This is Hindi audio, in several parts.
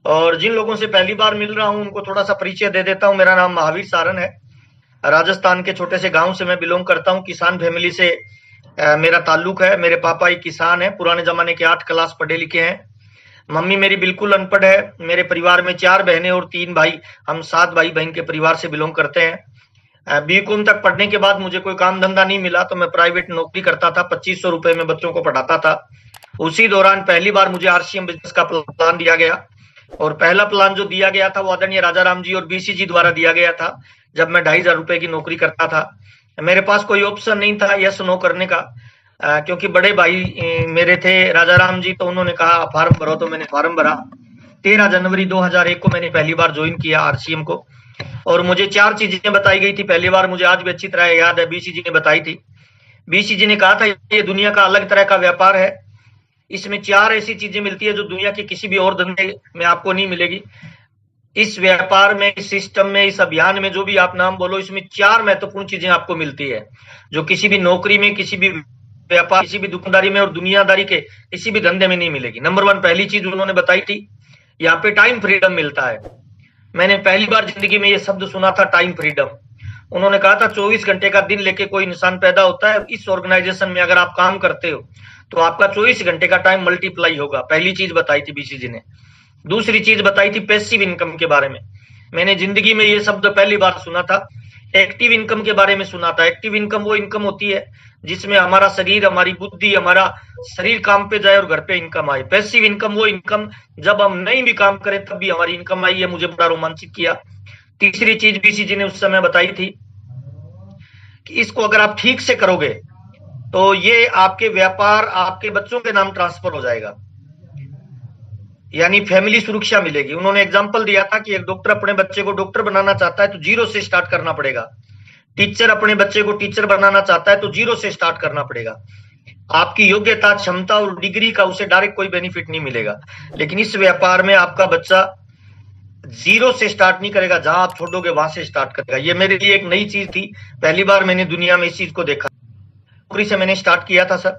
और जिन लोगों से पहली बार मिल रहा हूं उनको थोड़ा सा परिचय दे देता हूं। मेरा नाम महावीर सारन है। राजस्थान के छोटे से गांव से मैं बिलोंग करता हूं। किसान फैमिली से मेरा ताल्लुक है। मेरे पापा एक किसान है, पुराने जमाने के 8 क्लास पढ़े लिखे हैं। मम्मी मेरी बिल्कुल अनपढ़ है। मेरे परिवार में 4 बहनें और 3 भाई। हम 7 भाई बहन के परिवार से बिलोंग करते हैं। बीकॉम तक पढ़ने के बाद मुझे कोई काम धंधा नहीं मिला तो मैं प्राइवेट नौकरी करता था। 2500 रुपए में बच्चों को पढ़ाता था। उसी दौरान पहली बार मुझे आरसीएम बिजनेस का प्लान दिया गया, और पहला प्लान जो दिया गया था वो आदरणीय राजा राम जी और बीसीजी द्वारा दिया गया था। जब मैं 2500 रुपए की नौकरी करता था, मेरे पास कोई ऑप्शन नहीं था यस नो करने का, क्योंकि बड़े भाई मेरे थे राजा राम जी, तो उन्होंने कहा फॉर्म भरो, तो मैंने फॉर्म भरा। 13 जनवरी 2001 को मैंने पहली बार ज्वाइन किया आरसीएम को, और मुझे 4 चीजें बताई गई थी पहली बार। मुझे आज भी अच्छी तरह याद है, बीसीजी ने बताई थी। बीसीजी ने कहा था ये दुनिया का अलग तरह का व्यापार है, इसमें 4 ऐसी चीजें मिलती है जो दुनिया के किसी भी और धंधे में आपको नहीं मिलेगी। इस व्यापार में, इस सिस्टम में, इस अभियान में, जो भी आप नाम बोलो, इसमें 4 महत्वपूर्ण चीजें आपको मिलती है जो किसी भी नौकरी में, किसी भी व्यापार, किसी भी दुकानदारी में और दुनियादारी के किसी भी धंधे में नहीं मिलेगी। नंबर 1 पहली चीज उन्होंने बताई थी, यहाँ पे टाइम फ्रीडम मिलता है। मैंने पहली बार जिंदगी में ये शब्द सुना था, टाइम फ्रीडम। उन्होंने कहा था 24 घंटे का दिन लेके कोई इंसान पैदा होता है। इस ऑर्गेनाइजेशन में अगर आप काम करते हो तो आपका 24 घंटे का टाइम मल्टीप्लाई होगा। पहली चीज बताई थी बीसीजी ने। दूसरी चीज बताई थी पैसिव इनकम के बारे में। मैंने जिंदगी में ये शब्द पहली बार सुना था। एक्टिव इनकम के बारे में सुना था। एक्टिव इनकम वो इनकम होती है जिसमें हमारा शरीर, हमारी बुद्धि, हमारा शरीर काम पे जाए और घर पे इनकम आए। पैसिव इनकम वो इनकम जब हम नहीं भी काम करें तब भी हमारी इनकम आई है। मुझे बड़ा रोमांचित किया। तीसरी चीज बीसीजी ने उस समय बताई थी कि इसको अगर आप ठीक से करोगे तो ये आपके व्यापार, आपके बच्चों के नाम ट्रांसफर हो जाएगा, यानी फैमिली सुरक्षा मिलेगी। उन्होंने एग्जांपल दिया था कि एक डॉक्टर अपने बच्चे को डॉक्टर बनाना चाहता है तो 0 से स्टार्ट करना पड़ेगा। टीचर अपने बच्चे को टीचर बनाना चाहता है तो 0 से स्टार्ट करना पड़ेगा। आपकी योग्यता, क्षमता और डिग्री का उसे डायरेक्ट कोई बेनिफिट नहीं मिलेगा, लेकिन इस व्यापार में आपका बच्चा 0 से स्टार्ट नहीं करेगा, जहां आप छोड़ोगे वहां से स्टार्ट करेगा। ये मेरे लिए एक नई चीज थी। पहली बार मैंने दुनिया में इस चीज को देखा। नौकरी से मैंने स्टार्ट किया था सर।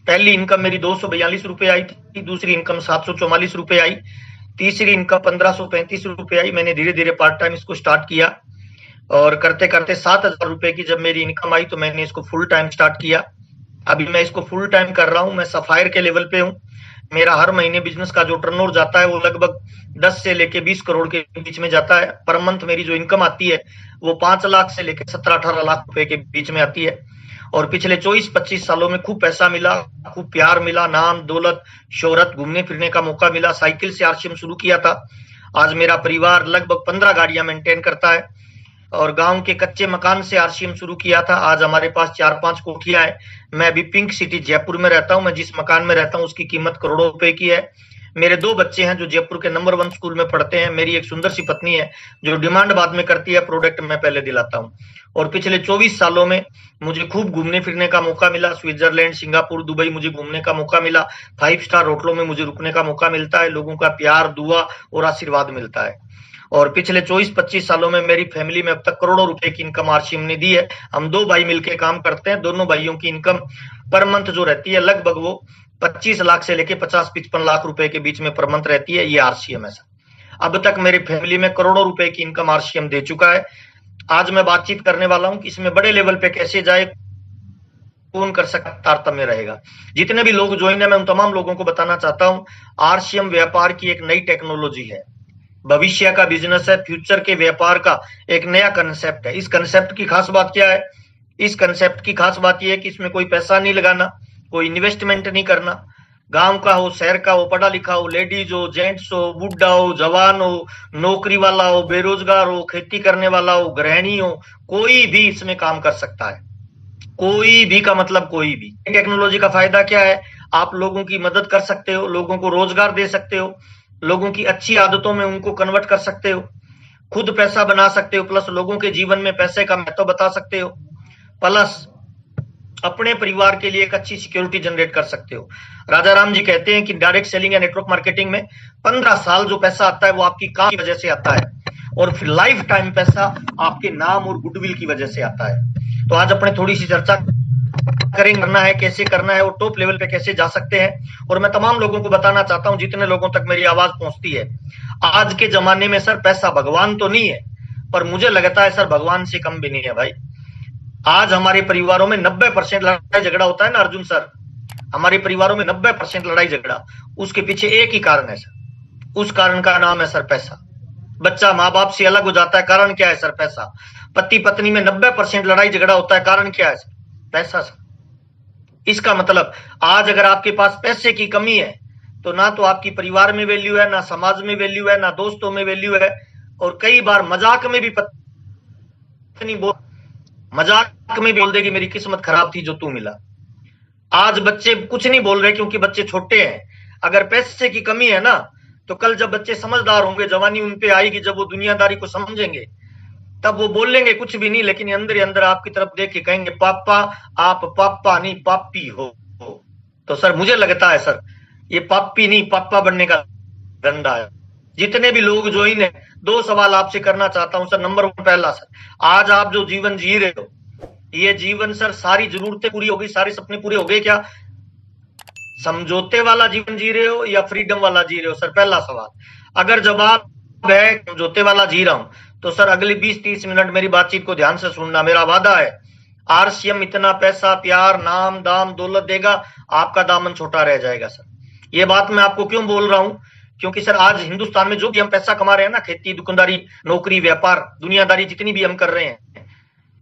पहली इनकम मेरी 242 रुपए आई थी, दूसरी इनकम 744 रुपए आई, तीसरी इनकम 1535 रुपए आई। मैंने धीरे धीरे पार्ट टाइम इसको स्टार्ट किया, और करते करते 7000 रुपए की जब मेरी इनकम आई तो मैंने इसको फुल टाइम स्टार्ट किया। अभी मैं इसको फुल टाइम कर रहा हूं। मैं सफायर के लेवल पे हूं। मेरा हर महीने बिजनेस का जो टर्नओवर जाता है वो लगभग 10 से लेके 20 करोड़ के बीच में जाता है। पर मंथ मेरी जो इनकम आती है वो 5 लाख से लेके 17-18 लाख रुपए के बीच में आती है। और पिछले 24-25 सालों में खूब पैसा मिला, खूब प्यार मिला, नाम, दौलत, शोहरत, घूमने फिरने का मौका मिला। साइकिल से आरसीएम शुरू किया था। आज मेरा परिवार लगभग 15 गाड़ियां मेंटेन करता है, और गांव के कच्चे मकान से आरसीएम शुरू किया था। आज हमारे पास 4-5 कोठियां हैं। मैं अभी पिंक सिटी जयपुर में रहता हूं। मैं जिस मकान में रहता हूं उसकी कीमत करोड़ों रुपए की है। मेरे 2 बच्चे हैं जो जयपुर के नंबर 1 स्कूल में पढ़ते हैं। मेरी एक सुंदर सी पत्नी है जो डिमांड बाद में करती है, प्रोडक्ट मैं पहले दिलाता हूं। और पिछले 24 सालों में मुझे खूब घूमने फिरने का मौका मिला। स्विट्जरलैंड, सिंगापुर, दुबई मुझे घूमने का मौका मिला। 5 स्टार होटलों में मुझे रुकने का मौका मिलता है। लोगों का प्यार, दुआ और आशीर्वाद मिलता है। और पिछले 24-25 सालों में मेरी फैमिली में अब तक करोड़ों रुपए की इनकम आरसीएम ने दी है। हम 2 भाई मिलकर काम करते हैं। दोनों भाइयों की इनकम पर मंथ जो रहती है लगभग वो 25 लाख से लेके 50-55 लाख रुपए के बीच में पर मंथ रहती है। ये आरसीएम है सर। अब तक मेरी फैमिली में करोड़ों रुपए की इनकम आरसीएम दे चुका है। आज मैं बातचीत करने वाला हूं कि इसमें बड़े लेवल पे कैसे जाए, कौन कर सकता, तारतम्य रहेगा। जितने भी लोग ज्वाइन है मैं उन तमाम लोगों को बताना चाहता हूं, आरसीएम व्यापार की एक नई टेक्नोलॉजी है, भविष्य का बिजनेस है, फ्यूचर के व्यापार का एक नया कंसेप्ट है। इस कंसेप्ट की खास बात क्या है? इस कंसेप्ट की खास बात यह है कि इसमें कोई पैसा नहीं लगाना, कोई इन्वेस्टमेंट नहीं करना। गांव का हो, शहर का हो, पढ़ा लिखा हो, लेडीज हो, जेंट्स हो, बुढ़ा हो, जवान हो, नौकरी वाला हो, बेरोजगार हो, खेती करने वाला हो, गृहिणी हो, कोई भी इसमें काम कर सकता है। कोई भी का मतलब कोई भी। टेक्नोलॉजी का फायदा क्या है? आप लोगों की मदद कर सकते हो, लोगों को रोजगार दे सकते हो, लोगों की अच्छी आदतों में उनको कन्वर्ट कर सकते हो, खुद पैसा बना सकते हो, प्लस लोगों के जीवन में पैसे का महत्व बता सकते हो, प्लस अपने परिवार के लिए एक अच्छी सिक्योरिटी जनरेट कर सकते हो। राजा राम जी कहते हैं कि डायरेक्ट सेलिंग या नेटवर्क मार्केटिंग में 15 साल जो पैसा आता है वो आपकी काम की वजह से आता है, और फिर लाइफ टाइम पैसा आपके नाम और गुडविल की वजह से आता है। तो आज अपने थोड़ी सी चर्चा करेंगे, करना है, कैसे करना है और टॉप लेवल पे कैसे जा सकते हैं। और मैं तमाम लोगों को बताना चाहता हूं, जितने लोगों तक मेरी आवाज पहुंचती है, आज के जमाने में सर पैसा भगवान तो नहीं है, पर मुझे लगता है सर भगवान से कम भी नहीं है भाई। आज हमारे परिवारों में 90% लड़ाई झगड़ा होता है ना अर्जुन सर, हमारे परिवारों में 90% लड़ाई झगड़ा, उसके पीछे एक ही कारण है सर, उस कारण का नाम है सर पैसा। बच्चा माँ बाप से अलग हो जाता है, कारण क्या है सर? पैसा। पति पत्नी में 90% लड़ाई झगड़ा होता है, कारण क्या है सर? पैसा सर। इसका मतलब आज अगर आपके पास पैसे की कमी है तो ना तो आपकी परिवार में वैल्यू है, ना समाज में वैल्यू है, ना दोस्तों में वैल्यू है, और कई बार मजाक में भी पत्नी मजाक में बोल देगी मेरी किस्मत खराब थी जो तू मिला। आज बच्चे कुछ नहीं बोल रहे क्योंकि बच्चे छोटे हैं। अगर पैसे की कमी है ना तो कल जब बच्चे समझदार होंगे, जवानी उन पे आएगी, जब वो दुनियादारी को समझेंगे, तब वो बोलेंगे कुछ भी नहीं, लेकिन अंदर ही अंदर आपकी तरफ देख के कहेंगे पापा आप पापा नहीं पापी हो। तो सर मुझे लगता है सर ये पापी नहीं पापा बनने का धंधा है। जितने भी लोग ज्वाइन है, 2 सवाल आपसे करना चाहता हूं सर। नंबर 1, पहला सर, आज आप जो जीवन जी रहे हो, ये जीवन सर सारी जरूरतें पूरी हो गई, सारे सपने पूरे हो गए क्या? समझौते वाला जीवन जी रहे हो या फ्रीडम वाला जी रहे हो? सर पहला सवाल। अगर जवाब है समझौते वाला जी रहा हूं तो सर अगली 20-30 मिनट मेरी बातचीत को ध्यान से सुनना। मेरा वादा है, आरसीएम इतना पैसा प्यार नाम दाम दौलत देगा, आपका दामन छोटा रह जाएगा सर। ये बात मैं आपको क्यों बोल रहा हूं? क्योंकि सर आज हिंदुस्तान में जो भी हम पैसा कमा रहे हैं ना, खेती दुकानदारी नौकरी व्यापार दुनियादारी जितनी भी हम कर रहे हैं,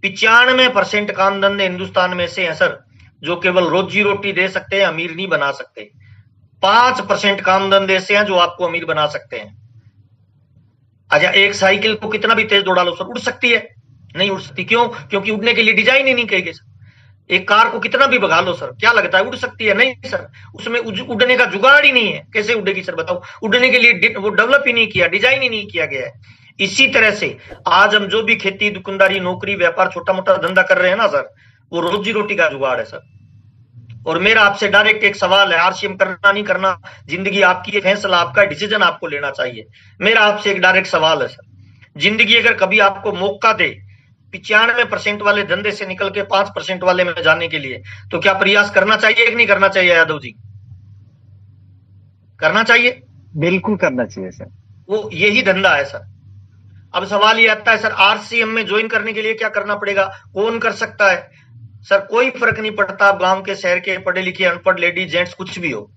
95% काम धंधे हिंदुस्तान में से हैं सर जो केवल रोजी रोटी दे सकते हैं, अमीर नहीं बना सकते। 5% काम धंधे ऐसे हैं जो आपको अमीर बना सकते हैं। अच्छा, एक साइकिल को कितना भी तेज दौड़ा लो सर, उड़ सकती है? नहीं उड़ सकती। क्यों? क्योंकि उड़ने के लिए डिजाइन ही नहीं कहेगी सर। एक कार को कितना भी भगा लो सर, क्या लगता है उड़ सकती है? नहीं सर, उसमें उड़ने का जुगाड़ ही नहीं है। कैसे उड़ेगी सर बताओ? उड़ने के लिए वो डेवलप ही नहीं किया, डिजाइन ही नहीं किया गया है। इसी तरह से आज हम जो भी खेती दुकानदारी नौकरी व्यापार छोटा मोटा धंधा कर रहे हैं ना सर, वो रोजी रोटी का जुगाड़ है सर। और मेरा आपसे डायरेक्ट एक सवाल है, आरसीएम करना नहीं करना जिंदगी आपकी, ये फैसला आपका, डिसीजन आपको लेना चाहिए। मेरा आपसे एक डायरेक्ट सवाल है सर, जिंदगी अगर कभी आपको मौका दे 95% वाले धंधे से निकल के 5% वाले में जाने के लिए, तो क्या प्रयास करना चाहिए कि नहीं करना चाहिए? यादव जी, करना चाहिए? बिल्कुल करना चाहिए सर। वो यही धंधा है सर। अब सवाल ये आता है सर, आरसीएम में ज्वाइन करने के लिए क्या करना पड़ेगा, कौन कर सकता है? सर कोई फर्क नहीं पड़ता, आप गांव के शहर के पढ़े लिखे अनपढ़ लेडीज जेंट्स कुछ भी हो,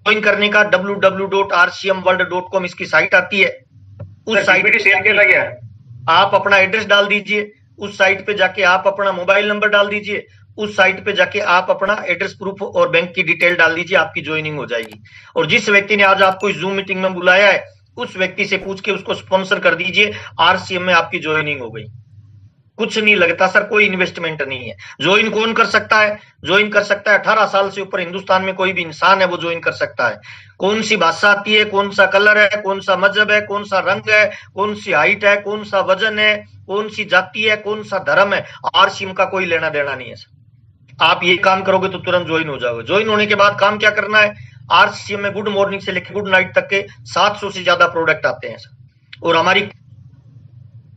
ज्वाइन करने का www.rcmworld.com इसकी साइट आती है। उस साइट पे शेयर किया गया, आप अपना एड्रेस डाल दीजिए, उस साइट पे जाके आप अपना मोबाइल नंबर डाल दीजिए, उस साइट पे जाके आप अपना एड्रेस प्रूफ और बैंक की डिटेल डाल दीजिए, आपकी ज्वाइनिंग हो जाएगी। और जिस व्यक्ति ने आज आपको इस जूम मीटिंग में बुलाया है, उस व्यक्ति से पूछ के उसको स्पॉन्सर कर दीजिए, आरसीएम में आपकी ज्वाइनिंग हो गई। कुछ नहीं लगता सर, कोई इन्वेस्टमेंट नहीं है। ज्वाइन कौन कर सकता है? ज्वाइन कर सकता है 18 साल से ऊपर हिंदुस्तान में कोई भी इंसान है, वो ज्वाइन कर सकता है। कौन सी भाषा आती है, कौन सा कलर है, कौन सा मजहब है, कौन सा रंग है, कौन सी हाइट है, कौन सा वजन है, कौन सी जाति है, कौन सा धर्म है, आरसीएम का कोई लेना देना नहीं है सर। आप ये काम करोगे तो तुरंत ज्वाइन हो जाओगे। ज्वाइन होने के बाद काम क्या करना है? आरसीएम में गुड मॉर्निंग से लेकर गुड नाइट तक के 700 से ज्यादा प्रोडक्ट आते हैं सर। और हमारी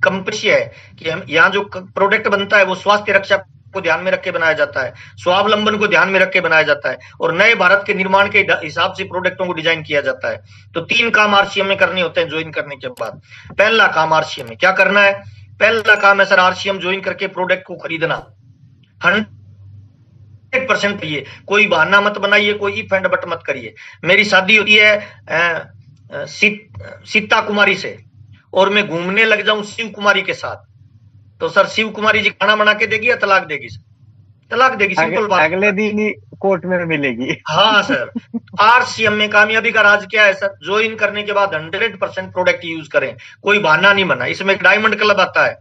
कंपनी है कि हम यहाँ जो प्रोडक्ट बनता है वो स्वास्थ्य रक्षा को ध्यान में रख के बनाया जाता है, स्वावलंबन को ध्यान में रख के बनाया जाता है, और नए भारत के निर्माण के हिसाब से प्रोडक्टों को डिजाइन किया जाता है। तो 3 काम आरसीएम में करने होते हैं ज्वाइन करने के बाद। पहला काम आरसीएम में क्या करना है? पहला काम है सर आरसीएम ज्वाइन करके प्रोडक्ट को खरीदना। 100% ये कोई बहाना मत बनाइए, कोई इफ एंड बट मत करिए। मेरी शादी होती है सीता कुमारी से और मैं घूमने लग जाऊं शिव कुमारी के साथ, तो सर शिव कुमारी जी खाना बना के देगी या तलाक देगी? तलाक देगी, सिंपल बात। अगले दिन ही कोर्ट में मिलेगी। हाँ सर। आरसीएम में कामयाबी का राज क्या है सर? ज्वाइन करने के बाद 100% प्रोडक्ट यूज करें, कोई बहाना नहीं बना। इसमें एक डायमंड क्लब आता है,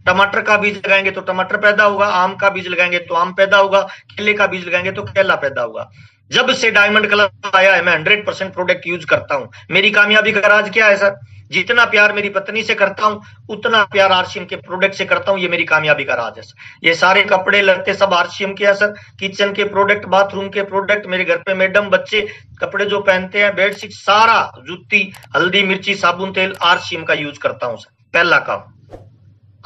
टमाटर का बीज लगाएंगे तो टमाटर पैदा होगा, आम का बीज लगाएंगे तो आम पैदा होगा, केले का बीज लगाएंगे तो केला पैदा होगा। जब से डायमंड क्लब आया है मैं 100% प्रोडक्ट यूज करता हूं। मेरी कामयाबी का राज क्या है सर? जितना प्यार मेरी पत्नी से करता हूं उतना प्यार आरसीएम के प्रोडक्ट से करता हूं। ये मेरी कामयाबी का राज है सर। ये सारे कपड़े लगते सब आरसीएम के है सर, किचन के प्रोडक्ट, बाथरूम के प्रोडक्ट, मेरे घर पे मैडम बच्चे कपड़े जो पहनते हैं, बेडशीट, सारा जूती, हल्दी मिर्ची साबुन तेल आरसीएम का यूज करता हूं सर। पहला काम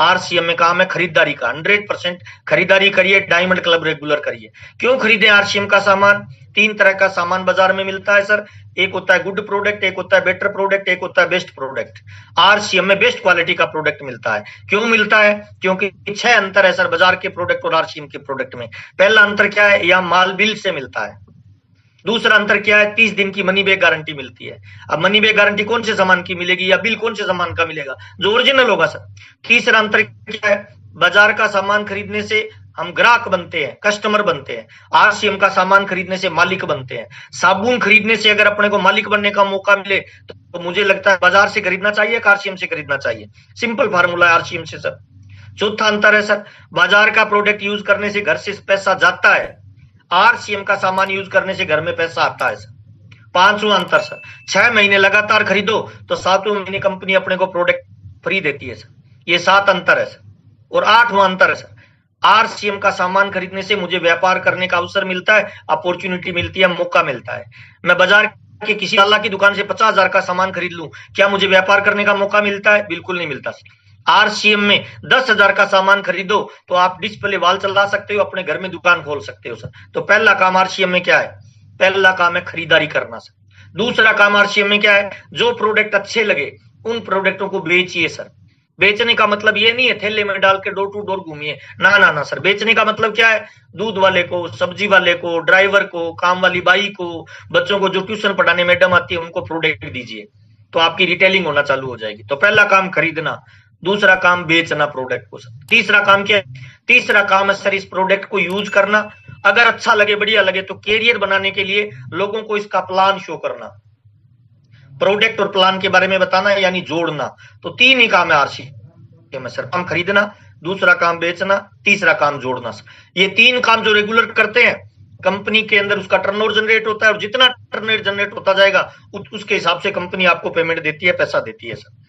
आरसीएम में काम है खरीदारी का, 100% खरीदारी करिए, डायमंड क्लब रेगुलर करिए। क्यों खरीदे आरसीएम का सामान? 3 तरह का सामान बाजार में मिलता है सर। एक होता है गुड प्रोडक्ट, एक होता है बेटर प्रोडक्ट, एक होता है बेस्ट प्रोडक्ट। आरसीएम में बेस्ट क्वालिटी का प्रोडक्ट मिलता है। क्यों मिलता है? क्योंकि 6 अंतर है सर बाजार के प्रोडक्ट और आरसीएम के प्रोडक्ट में। पहला अंतर क्या है? यह माल बिल से मिलता है। दूसरा अंतर क्या है? 30 दिन की मनी बैक गारंटी मिलती है। अब मनी बैक गारंटी कौन से सामान की मिलेगी या बिल कौन से सामान का मिलेगा? जो ओरिजिनल होगा सर। तीसरा अंतर क्या है? बाजार का सामान खरीदने से हम ग्राहक बनते हैं, कस्टमर बनते हैं। आरसीएम का सामान खरीदने से मालिक बनते हैं। साबुन खरीदने से अगर अपने को मालिक बनने का मौका मिले तो मुझे लगता है बाजार से खरीदना चाहिए, आरसीएम से खरीदना चाहिए। सिंपल फार्मूला है आरसीएम से सर। चौथा अंतर है सर, बाजार का प्रोडक्ट यूज करने से घर से पैसा जाता है, आरसीएम का सामान यूज करने से घर में पैसा आता है सर। पांचवा अंतर सर, 6 महीने लगातार खरीदो तो 7वें महीने कंपनी अपने को प्रोडक्ट फ्री देती है सर। ये 7 अंतर है सर। और 8वां अंतर है सर, आरसीएम का सामान खरीदने से मुझे व्यापार करने का अवसर मिलता है, अपॉर्चुनिटी मिलती है, मौका मिलता है। मैं बाजार के किसी अल्लाह की दुकान से 50,000 का सामान खरीद लूं, क्या मुझे व्यापार करने का मौका मिलता है? बिल्कुल नहीं मिलता सर। आरसीएम में 10,000 का सामान खरीदो तो आप डिस्प्ले वाल चला सकते हो, अपने घर में दुकान खोल सकते हो सर। तो पहला काम आरसीएम में क्या है? पहला काम है खरीदारी करना सर। दूसरा काम आरसीएम में क्या है? जो प्रोडक्ट अच्छे लगे उन प्रोडक्टों को बेचिए सर। बेचने का मतलब ये नहीं है थैले में डाल के डोर टू डोर घूमिए, ना ना ना सर। बेचने का मतलब क्या है? दूध वाले को, सब्जी वाले को, ड्राइवर को, काम वाली बाई को, बच्चों को जो ट्यूशन पढ़ाने मैडम आती है उनको प्रोडक्ट दीजिए, तो आपकी रिटेलिंग होना चालू हो जाएगी। तो पहला काम खरीदना, दूसरा काम बेचना प्रोडक्ट को सर। तीसरा काम क्या है? तीसरा काम है सर इस प्रोडक्ट को यूज करना, अगर अच्छा लगे, बढ़िया लगे तो कैरियर बनाने के लिए लोगों को इसका प्लान शो करना, प्रोडक्ट और प्लान के बारे में बताना, यानी जोड़ना। तो 3 ही काम है आरसीएम में सर, काम खरीदना, दूसरा काम बेचना, तीसरा काम जोड़ना सर। ये 3 काम जो रेगुलर करते हैं कंपनी के अंदर उसका टर्नओवर जनरेट होता है, और जितना टर्नओवर जनरेट होता जाएगा उसके हिसाब से कंपनी आपको पेमेंट देती है, पैसा देती है सर।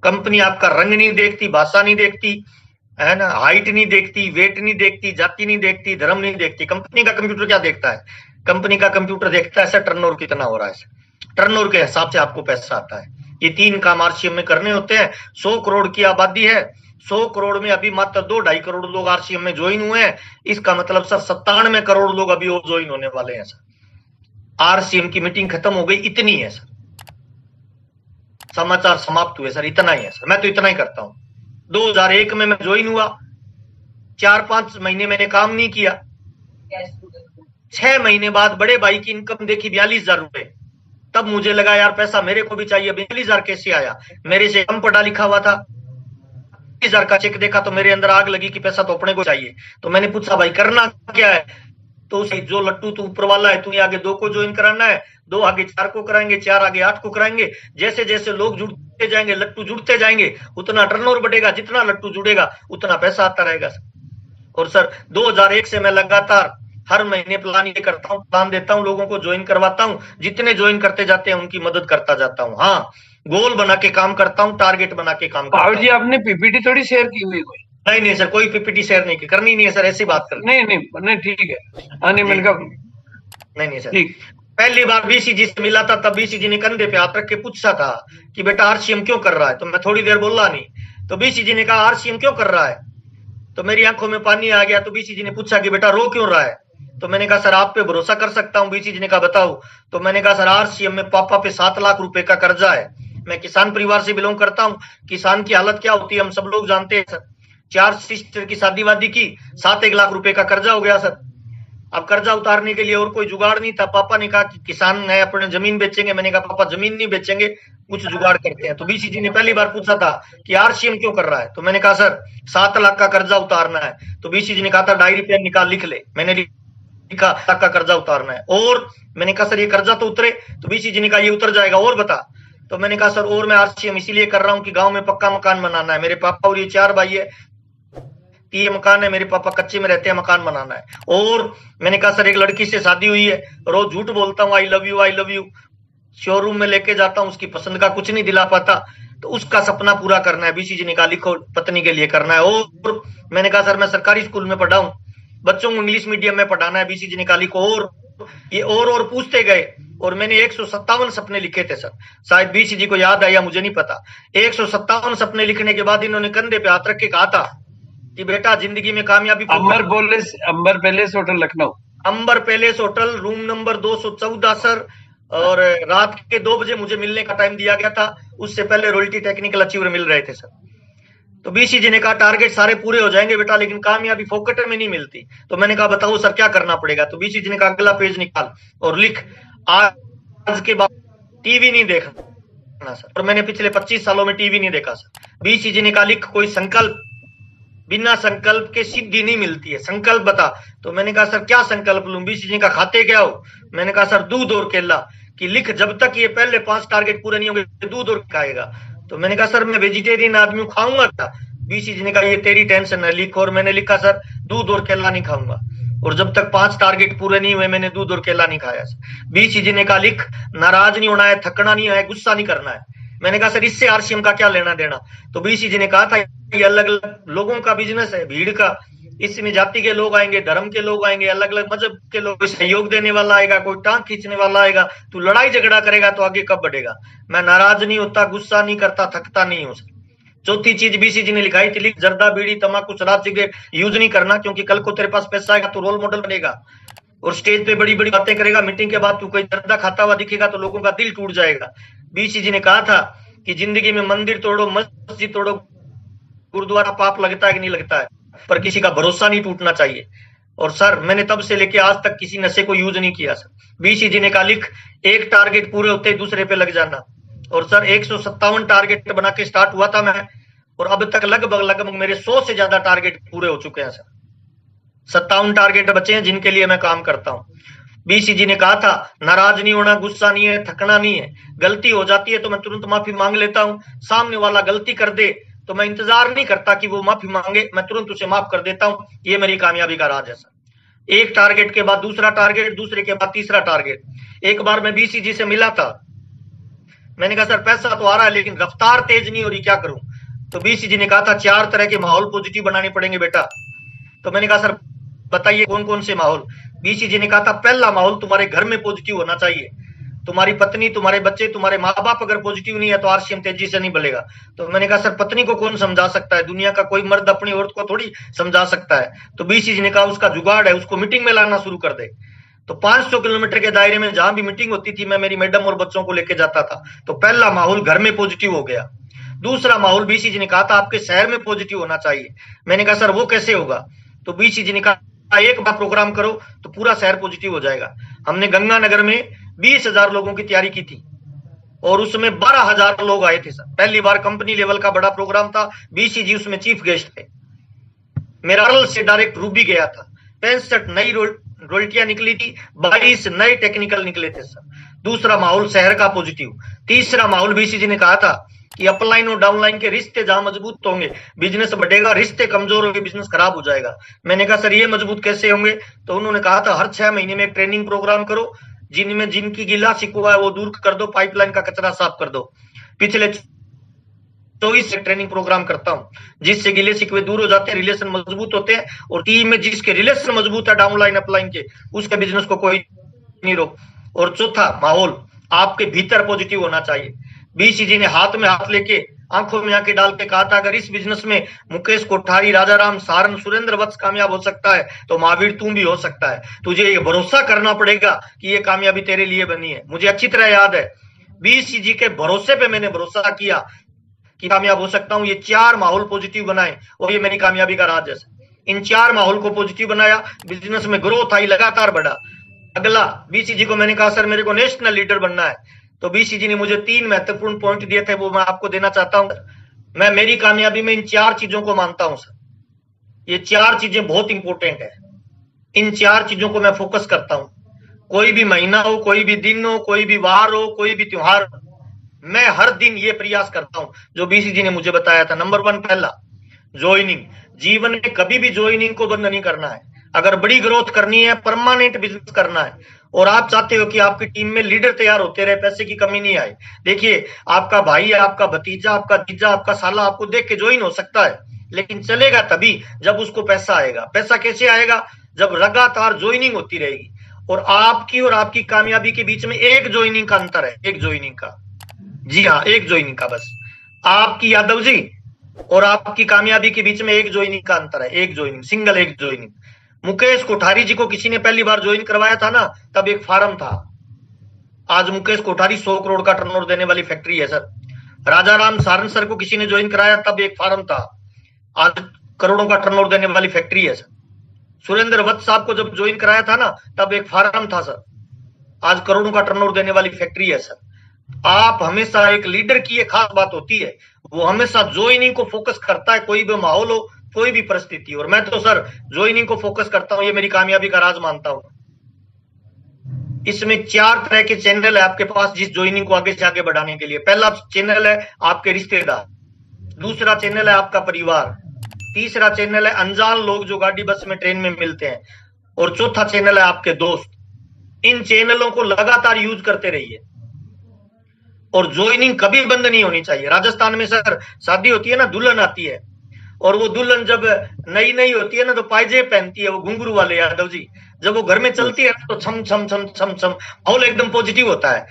कंपनी आपका रंग नहीं देखती, भाषा नहीं देखती, है ना, हाइट नहीं देखती, वेट नहीं देखती, जाति नहीं देखती, धर्म नहीं देखती। कंपनी का कंप्यूटर क्या देखता है? कंपनी का कंप्यूटर देखता है सर टर्नओवर कितना हो रहा है, टर्नओवर के हिसाब से आपको पैसा आता है। ये 3 काम आरसीएम में करने होते हैं। 100 करोड़ की आबादी है, 100 करोड़ में अभी मात्र 2-2.5 करोड़ लोग आरसीएम में ज्वाइन हुए हैं। इसका मतलब सर 97 करोड़ लोग अभी और ज्वाइन होने वाले हैं सर। आरसीएम की मीटिंग खत्म हो गई, इतनी है सर। समाचार समाप्त हुए सर, इतना ही है सर। मैं तो इतना ही करता हूं। 2001 में मैं ज्वाइन हुआ, 4-5 महीने मैंने काम नहीं किया, 6 महीने बाद बड़े भाई की इनकम देखी 42,000 रुपए। तब मुझे लगा यार पैसा मेरे को भी चाहिए। 42,000 कैसे आया? मेरे से कम पढ़ा लिखा हुआ था। 42,000 का चेक देखा तो मेरे अंदर आग लगी कि पैसा तो अपने को चाहिए। तो मैंने पूछा भाई करना क्या है? तो जो लट्टू तू ऊपर वाला है, तू आगे 2 को ज्वाइन कराना है, 2 आगे 4 को कराएंगे, 4 आगे 8 को कराएंगे। जैसे जैसे लोग जुड़ते जाएंगे, लट्टू जुड़ते जाएंगे, उतना टर्नओवर बढ़ेगा, जितना लट्टू जुड़ेगा उतना पैसा आता रहेगा। और सर 2001 से मैं लगातार हर महीने प्लान ये करता हूँ, प्लान देता हूँ, लोगों को ज्वाइन करवाता हूँ। जितने ज्वाइन करते जाते हैं उनकी मदद करता जाता हूँ। हाँ, गोल बना के काम करता हूँ, टारगेट बना के काम करता हूँ। जी आपने पीपीटी थोड़ी शेयर की हुई कोई? नहीं सर, कोई पीपीटी शेयर नहीं की, करनी नहीं है सर, ऐसी बात कर। नहीं ठीक है। मैंने कहा नहीं सर, ठीक। पहली बार बीसीजी से मिला था तब बीसीजी ने कंधे पे हाथ रख के पूछा था कि बेटा आरसीएम क्यों कर रहा है? तो मैं थोड़ी देर बोला नहीं, तो बीसीजी ने कहा आरसीएम क्यों कर रहा है? तो मेरी आंखों में पानी आ गया। तो बीसीजी ने पूछा कि बेटा रो क्यों रहा है? तो मैंने कहा सर आप पे भरोसा कर सकता हूँ। बीसीजी ने कहा बताओ। तो मैंने कहा सर आरसीएम में पापा पे 7 लाख रुपए का कर्जा है। मैं किसान परिवार से बिलोंग करता हूँ। किसान की हालत क्या होती है हम सब लोग जानते हैं सर। 4 सिस्टर की शादी वादी की, 7-1 लाख रुपए का कर्जा हो गया सर। अब कर्जा उतारने के लिए और कोई जुगाड़ नहीं था। पापा ने कहा कि किसान है, अपने जमीन बेचेंगे। मैंने कहा पापा जमीन नहीं बेचेंगे, कुछ जुगाड़ करते हैं। तो बीसीजी ने पहली बार पूछा था कि आरसीएम क्यों कर रहा है? तो मैंने कहा सर 7 लाख का कर्जा उतारना है। तो बीसीजी ने कहा था डायरी पेन निकाल लिख ले। मैंने लिखा लाख का कर्जा उतारना है। और मैंने कहा सर ये कर्जा तो उतरे। तो बीसीजी ने कहा ये उतर जाएगा, और बता। तो मैंने कहा सर और मैं आरसीएम इसीलिए कर रहा हूँ कि गांव में पक्का मकान बनाना है। मेरे पापा और ये 4 भाई है, 3 मकान है, मेरे पापा कच्चे में रहते हैं, मकान बनाना है। और मैंने कहा सर एक लड़की से शादी हुई है, रोज झूठ बोलता हूँ, आई लव यू। शोरूम में लेके जाता हूँ, उसकी पसंद का कुछ नहीं दिला पाता, तो उसका सपना पूरा करना है। बीसीजी ने कहा लिखो पत्नी के लिए करना है। और मैंने कहा सर मैं सरकारी स्कूल में पढ़ा हूँ, बच्चों को इंग्लिश मीडियम में पढ़ाना है। बीसीजी ने कहा लिखो। और ये और पूछते गए और मैंने 157 सपने लिखे थे सर। शायद बीसी जी को याद है या मुझे नहीं पता। 157 सपने लिखने के बाद इन्होंने कंधे पे हाथ रख के कहा था कि बेटा जिंदगी में कामयाबी Amber palace hotel Lucknow. Amber palace hotel, room number 214 sir. और रात के 2 बजे मुझे मिलने का टाइम दिया गया था। उससे पहले रॉयल्टी टेक्निकल अचीवर मिल रहे थे सर। तो बीसी जी ने कहा टारगेट सारे पूरे हो जाएंगे बेटा, लेकिन कामयाबी फोकट में नहीं मिलती। तो मैंने कहा बताओ सर क्या करना पड़ेगा। तो बीसी जी ने कहा अगला पेज निकाल और लिख, आज के बाद टीवी नहीं देखना सर। और मैंने पिछले 25 सालों में टीवी नहीं देखा सर। बीसी जी ने कहा लिख कोई संकल्प, बिना संकल्प के सिद्धि नहीं मिलती है, संकल्प बता। तो मैंने कहा सर क्या संकल्प लूं। बीसी जी का खाते क्या हो। मैंने कहा सर दूध और केला। कि लिख जब तक ये पहले 5 टारगेट पूरे नहीं होंगे दूध और खाएगा। तो मैंने कहा सर मैं वेजिटेरियन आदमी हूं, खाऊंगा क्या। बीसी जी ने कहा ये तेरी टेंशन है, लिख। और मैंने लिखा सर दूध और केला नहीं खाऊंगा। और जब तक 5 टारगेट पूरे नहीं हुए मैंने दूध और केला नहीं खाया सर। बीसी जी ने कहा लिख नाराज नहीं होना है, थकना नहीं है, गुस्सा नहीं करना है। मैंने कहा सर इससे आरसीएम का क्या लेना देना। तो बीसी जी ने कहा था ये अलग अलग लोगों का बिजनेस है, भीड़ का। इसमें जाति के लोग आएंगे, धर्म के लोग आएंगे, अलग अलग मजहब के लोग। कोई सहयोग देने वाला आएगा, कोई टांग खींचने वाला आएगा। तू लड़ाई झगड़ा करेगा तो आगे कब बढ़ेगा। मैं नाराज नहीं होता, गुस्सा नहीं करता, थकता नहीं हूं। चौथी चीज बीसी जी ने लिखाई थी लिख जर्दा बीड़ी तंबाकू शराब सिगरेट यूज नहीं करना, क्योंकि कल को तेरे पास पैसा आएगा तो रोल मॉडल बनेगा और स्टेज पे बड़ी बड़ी बातें करेगा। मीटिंग के बाद तू कोई जर्दा खाता हुआ दिखेगा तो लोगों का दिल टूट जाएगा। बीसी जी ने कहा था कि जिंदगी में मंदिर तोड़ो, मस्जिद तोड़ो, गुरुद्वारा पाप लगता है कि नहीं लगता है, पर किसी का भरोसा नहीं टूटना चाहिए। और सर मैंने तब से लेके आज तक किसी नशे को यूज नहीं किया सर। बीसी जी ने कहा लिख एक टारगेट पूरे होते ही दूसरे पे लग जाना। और सर 157 टारगेट बना के स्टार्ट हुआ था मैं, और अब तक लगभग मेरे 100 से ज्यादा टारगेट पूरे हो चुके हैं सर। 57 टारगेट बचे हैं जिनके लिए मैं काम करता हूं। बीसी जी ने कहा था नाराज नहीं होना, गुस्सा नहीं है, थकना नहीं है। गलती हो जाती है तो मैं तुरंत माफी मांग लेता हूं। सामने वाला गलती कर दे तो मैं इंतजार नहीं करता कि वो माफी मांगे, मैं तुरंत उसे माफ कर देता हूं। ये मेरी कामयाबी का राज है सर। एक टारगेट के बाद दूसरा टारगेट, दूसरे के बाद तीसरा टारगेट। एक बार मैं बीसी जी से मिला था, मैंने कहा सर पैसा तो आ रहा है लेकिन रफ्तार तेज नहीं हो रही, क्या करूं। तो बीसी जी ने कहा था 4 तरह के माहौल पॉजिटिव बनाने पड़ेंगे बेटा। तो मैंने कहा सर बताइए कौन कौन से माहौल। बीसी जी ने कहा था पहला माहौल तुम्हारे घर में पॉजिटिव होना चाहिए। तुम्हारी पत्नी, तुम्हारे बच्चे, तुम्हारे माँ बाप अगर पॉजिटिव नहीं है तो आरसीएम तेजी से नहीं बढ़ेगा। तो मैंने कहा सर पत्नी को कौन समझा सकता है, दुनिया का कोई मर्द अपनी औरत को थोड़ी समझा सकता है। तो बीसी जी ने कहा उसका जुगाड़ है, उसको मीटिंग में लाना शुरू कर दे। तो 500 किलोमीटर के दायरे में जहां भी मीटिंग होती थी मैं मेरी मैडम और बच्चों को लेके जाता था। तो पहला माहौल घर में पॉजिटिव हो गया। दूसरा माहौल बीसी जी ने कहा था आपके शहर में पॉजिटिव होना चाहिए। मैंने कहा सर वो कैसे होगा। तो बीसी जी ने कहा एक बार प्रोग्राम करो तो पूरा शहर पॉजिटिव हो जाएगा। हमने गंगानगर में 20,000 लोगों की तैयारी की थी और उसमें 12,000 लोग आए थे सर। पहली बार कंपनी लेवल का बड़ा प्रोग्राम था, बीसी जी उसमें चीफ गेस्ट थे। मेरा से डायरेक्ट रूबी गया था। 65 नई रॉयल्टियां निकली थी, 22 नए टेक्निकल निकले थे सर। दूसरा माहौल शहर का पॉजिटिव। तीसरा माहौल बीसी जी ने कहा था कि अपलाइन और डाउनलाइन के रिश्ते जहां मजबूत होंगे बिजनेस बढ़ेगा, रिश्ते कमजोर होंगे बिजनेस खराब हो जाएगा। मैंने कहा सर ये मजबूत कैसे होंगे। तो उन्होंने कहा था हर 6 महीने में एक ट्रेनिंग प्रोग्राम करो, जिनमें जिनकी गिला शिकवा है वो दूर कर दो, पाइपलाइन का कचरा साफ कर दो। पिछले 24 से ट्रेनिंग प्रोग्राम करता हूं जिससे गिले शिकवे दूर हो जाते हैं, रिलेशन मजबूत होते हैं और टीम में जिसके रिलेशन मजबूत है डाउनलाइन अपलाइन के, उसके बिजनेस को कोई नहीं रोक। और चौथा माहौल आपके भीतर पॉजिटिव होना चाहिए। बीसी जी ने हाथ में हाथ लेके आंखों में आंखें डाल के कहा था अगर इस बिजनेस में मुकेश कोठारी, राजाराम सारन, सुरेंद्र वत्स कामयाब हो सकता है तो महावीर तुम भी हो सकता है। तुझे ये भरोसा करना पड़ेगा कि ये कामयाबी तेरे लिए बनी है। मुझे अच्छी तरह याद है बीसी जी के भरोसे पे मैंने भरोसा किया कि कामयाब हो सकता हूं। ये 4 माहौल पॉजिटिव बनाए और ये मेरी कामयाबी का राज है। इन 4 माहौल को पॉजिटिव बनाया, बिजनेस में ग्रोथ आई, लगातार बढ़ा। अगला बीसी जी को मैंने कहा सर मेरे को नेशनल लीडर बनना है। तो बीसी जी ने मुझे 3 महत्वपूर्ण पॉइंट दिए थे, वो मैं आपको देना चाहता हूं। मैं मेरी कामयाबी में इन 4 चीजों को मानता हूं सर। ये 4 चीजें बहुत इंपॉर्टेंट है, इन 4 चीजों को मैं फोकस करता हूं। कोई भी महीना हो, कोई भी दिन हो, कोई भी वार हो, कोई भी त्योहार हो, मैं हर दिन ये प्रयास करता हूं जो बीसी जी ने मुझे बताया था। नंबर 1 पहला ज्वाइनिंग। जीवन में कभी भी ज्वाइनिंग को बंद नहीं करना है। अगर बड़ी ग्रोथ करनी है, परमानेंट बिजनेस करना है और आप चाहते हो कि आपकी टीम में लीडर तैयार होते रहे, पैसे की कमी नहीं आए। देखिए आपका भाई, आपका भतीजा, आपका जीजा, आपका साला आपको देख के ज्वाइन हो सकता है, लेकिन चलेगा तभी जब उसको पैसा आएगा। पैसा कैसे आएगा? जब लगातार ज्वाइनिंग होती रहेगी। और आपकी कामयाबी के बीच में एक ज्वाइनिंग का अंतर है, एक ज्वाइनिंग का। जी हाँ, एक ज्वाइनिंग का बस। आपकी यादव जी और आपकी कामयाबी के बीच में एक ज्वाइनिंग का अंतर है, एक ज्वाइनिंग, सिंगल एक ज्वाइनिंग। मुकेश कोठारी जी को किसी ने पहली बार ज्वाइन करवाया था ना, तब एक फार्म था। आज मुकेश कोठारी 100 करोड़ का टर्नओवर देने वाली फैक्ट्री है सर। राजा राम सारन सर को किसी ने ज्वाइन कराया, तब एक फार्म था। आज करोड़ों का टर्नओवर देने वाली फैक्ट्री है सर। सुरेंद्र वत्स साहब को जब ज्वाइन कराया था ना, तब एक फार्म था सर। आज करोड़ों का टर्नओवर देने वाली फैक्ट्री है सर। आप हमेशा, एक लीडर की एक खास बात होती है, वो हमेशा ज्वाइनिंग को फोकस करता है, कोई भी माहौल हो, कोई भी परिस्थिति हो। और मैं तो सर ज्वाइनिंग को फोकस करता हूं, ये मेरी कामयाबी का राज मानता हूं। इसमें 4 तरह के चैनल है आपके पास जिस ज्वाइनिंग को आगे से आगे बढ़ाने के लिए। पहला चैनल है आपके रिश्तेदार, दूसरा चैनल है आपका परिवार, तीसरा चैनल है अनजान लोग जो गाड़ी बस में ट्रेन में मिलते हैं, और चौथा चैनल है आपके दोस्त। इन चैनलों को लगातार यूज करते रहिए और ज्वाइनिंग कभी बंद नहीं होनी चाहिए। राजस्थान में सर शादी होती है ना, दुल्हन आती है, और वो दुल्हन जब नई नई होती है ना तो पायजेब पहनती है, वो घुंघरू वाले यादव जी। जब वो घर में चलती है तो छम छम छम छम छम माहौल एकदम पॉजिटिव होता है।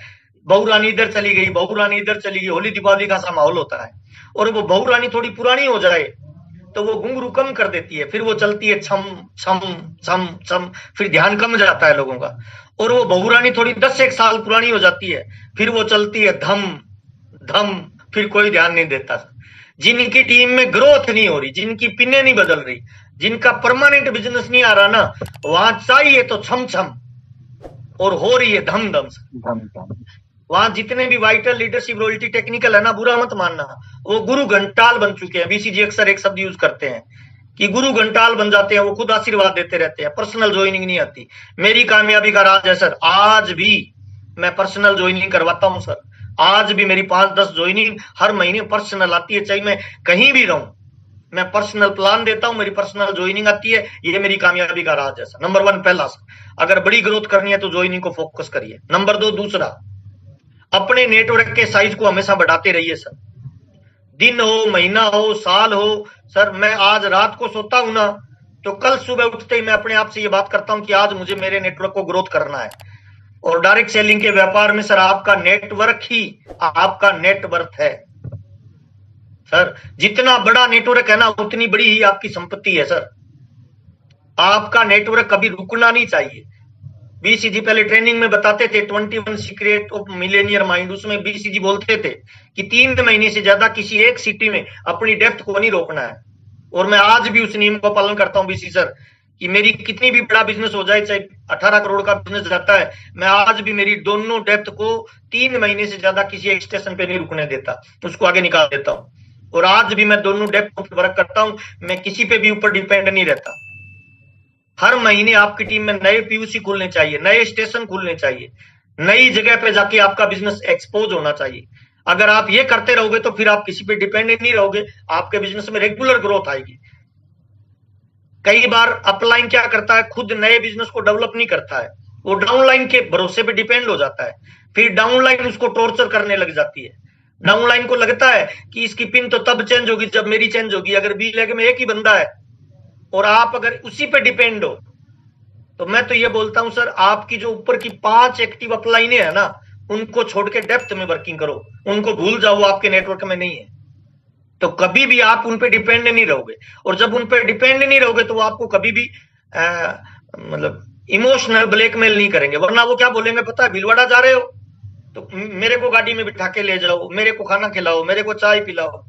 बहू रानी इधर चली गई, बहू रानी इधर चली गई, होली दीपावली का सा माहौल होता है। और वो बहू रानी थोड़ी पुरानी हो जाए तो वो घुंघरू कम कर देती है, फिर वो चलती है छम छम छम छम, फिर ध्यान कम जाता है लोगों का। और वो बहू रानी थोड़ी 10 साल पुरानी हो जाती है, फिर वो चलती है धम धम, फिर कोई ध्यान नहीं देता। जिनकी टीम में ग्रोथ नहीं हो रही, जिनकी पिनें नहीं बदल रही, जिनका परमानेंट बिजनेस नहीं आ रहा ना, वहां चाहिए तो छम छम और हो रही है धम धम। वहां जितने भी वाइटल, लीडरशिप, रॉयल्टी, टेक्निकल है ना, बुरा मत मानना, वो गुरु घंटाल बन चुके हैं। बीसीजी अक्सर एक शब्द यूज करते हैं कि गुरु घंटाल बन जाते हैं, वो खुद आशीर्वाद देते रहते हैं, पर्सनल ज्वाइनिंग नहीं आती। मेरी कामयाबी का राज है सर, आज भी मैं पर्सनल ज्वाइनिंग करवाता हूं सर। आज भी मेरी 5-10 ज्वाइनिंग हर महीने पर्सनल आती है, चाहे मैं कहीं भी रहूं, मैं पर्सनल प्लान देता हूं, मेरी पर्सनल ज्वाइनिंग आती है। ये मेरी कामयाबी का राज है सर। नंबर 1 पहला सर, अगर बड़ी ग्रोथ करनी है तो ज्वाइनिंग को फोकस करिए। नंबर 2 दूसरा, अपने नेटवर्क के साइज को हमेशा बढ़ाते रहिए सर। दिन हो, महीना हो, साल हो सर, मैं आज रात को सोता हूं ना तो कल सुबह उठते ही मैं अपने आप से ये बात करता हूं कि आज मुझे मेरे नेटवर्क को ग्रोथ करना है। और डायरेक्ट सेलिंग के व्यापार में सर आपका नेटवर्क ही आपका नेटवर्थ है सर। जितना बड़ा नेटवर्क है ना, उतनी बड़ी ही आपकी संपत्ति है सर। आपका नेटवर्क कभी रुकना नहीं चाहिए। बीसीजी पहले ट्रेनिंग में बताते थे 21 सीक्रेट ऑफ मिलेनियर माइंड, उसमें बीसीजी बोलते थे कि 3 महीने से ज्यादा किसी एक सिटी में अपनी डेप्थ को नहीं रोकना है। और मैं आज भी उस नियम का पालन करता हूं बीसी सर, कि मेरी कितनी भी बड़ा बिजनेस हो जाए, चाहे 18 करोड़ का बिजनेस जाता है, मैं आज भी मेरी दोनों डेप्थ को 3 महीने से ज्यादा किसी एक स्टेशन पे नहीं रुकने देता, उसको आगे निकाल देता हूं। और आज भी मैं दोनों डेप्थ पर वर्क करता हूं, मैं किसी पे भी ऊपर डिपेंड नहीं रहता। हर महीने आपकी टीम में नए पीयूसी खुलने चाहिए, नए स्टेशन खुलने चाहिए, नई जगह पे जाके आपका बिजनेस एक्सपोज होना चाहिए। अगर आप ये करते रहोगे तो फिर आप किसी पे डिपेंडेंट नहीं रहोगे, आपके बिजनेस में रेगुलर ग्रोथ आएगी। कई बार अपलाइन क्या करता है, खुद नए बिजनेस को डेवलप नहीं करता है, वो डाउनलाइन के भरोसे पे डिपेंड हो जाता है। फिर डाउनलाइन उसको टॉर्चर करने लग जाती है। डाउनलाइन को लगता है कि इसकी पिन तो तब चेंज होगी जब मेरी चेंज होगी। अगर बी लेग में एक ही बंदा है और आप अगर उसी पे डिपेंड हो, तो मैं तो ये बोलता हूं सर, आपकी जो ऊपर की 5 एक्टिव अपलाइने है ना, उनको छोड़ के डेप्थ में वर्किंग करो, उनको भूल जाओ, आपके नेटवर्क में नहीं है। तो कभी भी आप उन पे डिपेंड नहीं रहोगे, और जब उन पे डिपेंड नहीं रहोगे तो वो आपको कभी भी मतलब इमोशनल ब्लैकमेल नहीं करेंगे। वरना वो क्या बोलेंगे पता है, भीलवाड़ा जा रहे हो तो मेरे को गाड़ी में बिठा के ले जाओ, मेरे को खाना खिलाओ, मेरे को चाय पिलाओ।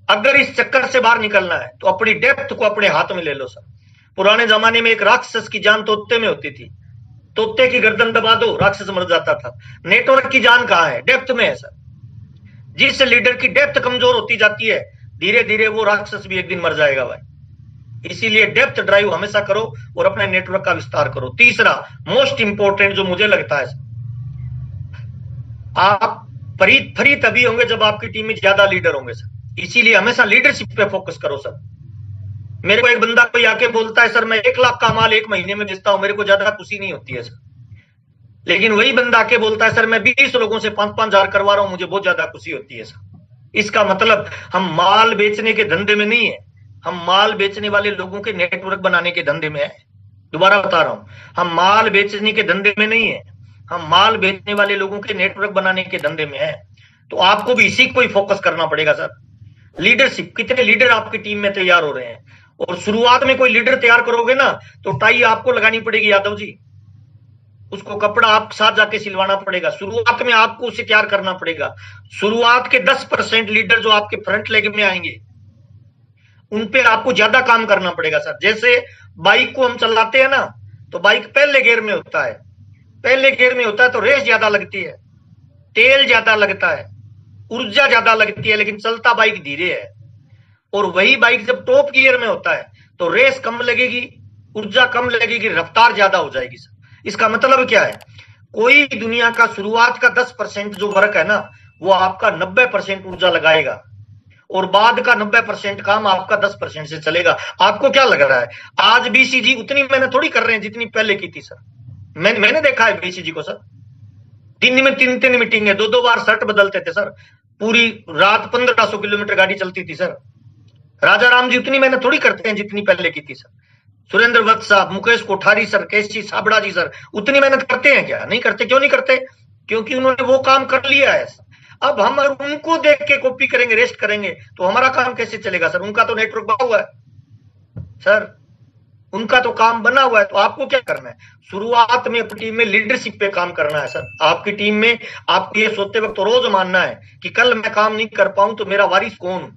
अगर इस चक्कर से बाहर निकलना है तो अपनी डेप्थ को अपने हाथ में ले लो सर। पुराने जमाने में एक राक्षस की जान तोते में होती थी, तोते की गर्दन दबा दो, राक्षस मर जाता था। नेटवर्क की जान कहां है? डेप्थ में है सर। जिस लीडर की डेप्थ कमजोर होती जाती है, धीरे धीरे वो राक्षस भी एक दिन मर जाएगा भाई। इसीलिए डेप्थ ड्राइव हमेशा करो और अपने नेटवर्क का विस्तार करो। तीसरा मोस्ट इंपोर्टेंट जो मुझे लगता है, आप फ्री तभी होंगे जब आपकी टीम में ज्यादा लीडर होंगे सर। इसीलिए हमेशा लीडरशिप पे फोकस करो सर। मेरे को एक बंदा कोई आके बोलता है सर मैं 1 लाख का माल 1 महीने में बेचता हूं, मेरे को ज्यादा खुशी नहीं होती है सर। लेकिन वही बंदा आके बोलता है सर मैं 20 लोगों से 5-5 हजार करवा रहा हूं, मुझे बहुत ज्यादा खुशी होती है सर। इसका मतलब हम माल बेचने के धंधे में नहीं है, हम माल बेचने वाले लोगों के नेटवर्क बनाने के धंधे में है। दोबारा बता रहा हूं, हम माल बेचने के धंधे में नहीं है, हम माल बेचने वाले लोगों के नेटवर्क बनाने के धंधे में है। तो आपको भी इसी को ही फोकस करना पड़ेगा सर। लीडरशिप, कितने लीडर आपकी टीम में तैयार हो रहे हैं, और शुरुआत में कोई लीडर तैयार करोगे ना तो टाई आपको लगानी पड़ेगी यादव जी, उसको कपड़ा आप साथ जाके सिलवाना पड़ेगा। शुरुआत में आपको उसे तैयार करना पड़ेगा। शुरुआत के 10% लीडर जो आपके फ्रंट लेग में आएंगे उन पे आपको ज्यादा काम करना पड़ेगा सर। जैसे बाइक को हम चलाते हैं ना, तो बाइक पहले गियर में होता है, पहले गियर में होता है तो रेस ज्यादा लगती है, तेल ज्यादा लगता है, ऊर्जा ज्यादा लगती है, लेकिन चलता बाइक धीरे है। और वही बाइक जब टॉप गियर में होता है तो रेस कम लगेगी, ऊर्जा कम लगेगी, रफ्तार ज्यादा हो जाएगी सर। इसका मतलब क्या है, कोई दुनिया का शुरुआत का 10% जो वर्क है ना, वो आपका 90% ऊर्जा लगाएगा, और बाद का 90% काम आपका 10% से चलेगा। आपको क्या लग रहा है, आज बीसीजी उतनी मेहनत थोड़ी कर रहे हैं जितनी पहले की थी सर। मैंने देखा है बीसीजी को सर, दिन में 3 मीटिंग है, 2 बार शर्ट बदलते थे सर, पूरी रात 1500 किलोमीटर गाड़ी चलती थी सर। राजा राम जी उतनी मेहनत थोड़ी करते हैं जितनी पहले की थी सर। सुरेंद्र वत्स साहब, मुकेश कोठारी सर, केसी साबड़ा जी सर, उतनी मेहनत करते हैं क्या? नहीं करते। क्यों नहीं करते? क्योंकि उन्होंने वो काम कर लिया है। अब हम उनको देख के कॉपी करेंगे, रेस्ट करेंगे, तो हमारा काम कैसे चलेगा सर? उनका तो नेटवर्क बना हुआ है सर, उनका तो काम बना हुआ है। तो आपको क्या करना है, शुरुआत में अपनी टीम में लीडरशिप पे काम करना है सर। आपकी टीम में आपको ये सोते वक्त तो रोज मानना है कि कल मैं काम नहीं कर पाऊं तो मेरा वारिस कौन,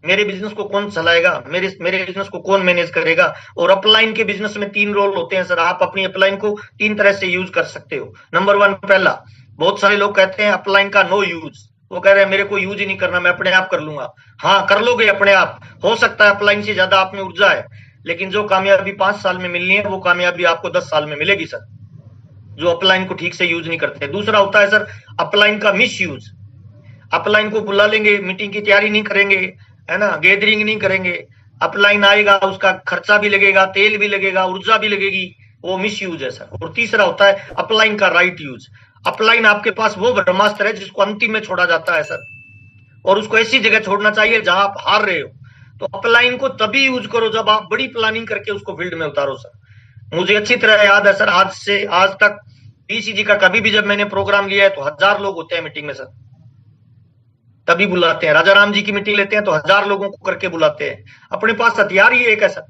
मेरे बिजनेस को कौन चलाएगा, मेरे बिजनेस को कौन मैनेज करेगा। और अपलाइन के बिजनेस में 3 रोल होते हैं सर। आप अपनी अपलाइन को 3 तरह से यूज कर सकते हो। नंबर 1, पहला, बहुत सारे लोग कहते हैं अपलाइन का नो यूज, वो कह रहे हैं मेरे को यूज ही नहीं करना, मैं अपने आप कर लूंगा। हाँ, कर लोगे अपने आप, हो सकता है अपलाइन से ज्यादा आप में ऊर्जा है, लेकिन जो कामयाबी 5 साल में मिलनी है वो कामयाबी आपको 10 साल में मिलेगी सर, जो अपलाइन को ठीक से यूज नहीं करते। दूसरा होता है सर अपलाइन का मिस यूज। अपलाइन को बुला लेंगे, मीटिंग की तैयारी नहीं करेंगे, है ना, गैदरिंग नहीं करेंगे, अपलाइन आएगा, उसका खर्चा भी लगेगा, तेल भी लगेगा, ऊर्जा भी लगेगी, वो मिस यूज है सर। और तीसरा होता है अपलाइन का राइट यूज। अपलाइन आपके पास वो ब्रह्मास्त्र है जिसको अंतिम में छोड़ा जाता है सर, और उसको ऐसी जगह छोड़ना चाहिए जहां आप हार रहे हो। तो अपलाइन को तभी यूज करो जब आप बड़ी प्लानिंग करके उसको फील्ड में उतारो सर। मुझे अच्छी तरह याद है सर, आज से आज तक बीसीजी का कभी भी जब मैंने प्रोग्राम लिया है तो 1000 लोग होते हैं मीटिंग में सर, तभी बुलाते हैं। राजा राम जी की मीटिंग लेते हैं तो 1000 लोगों को करके बुलाते हैं। अपने पास हथियार ही एक है सर।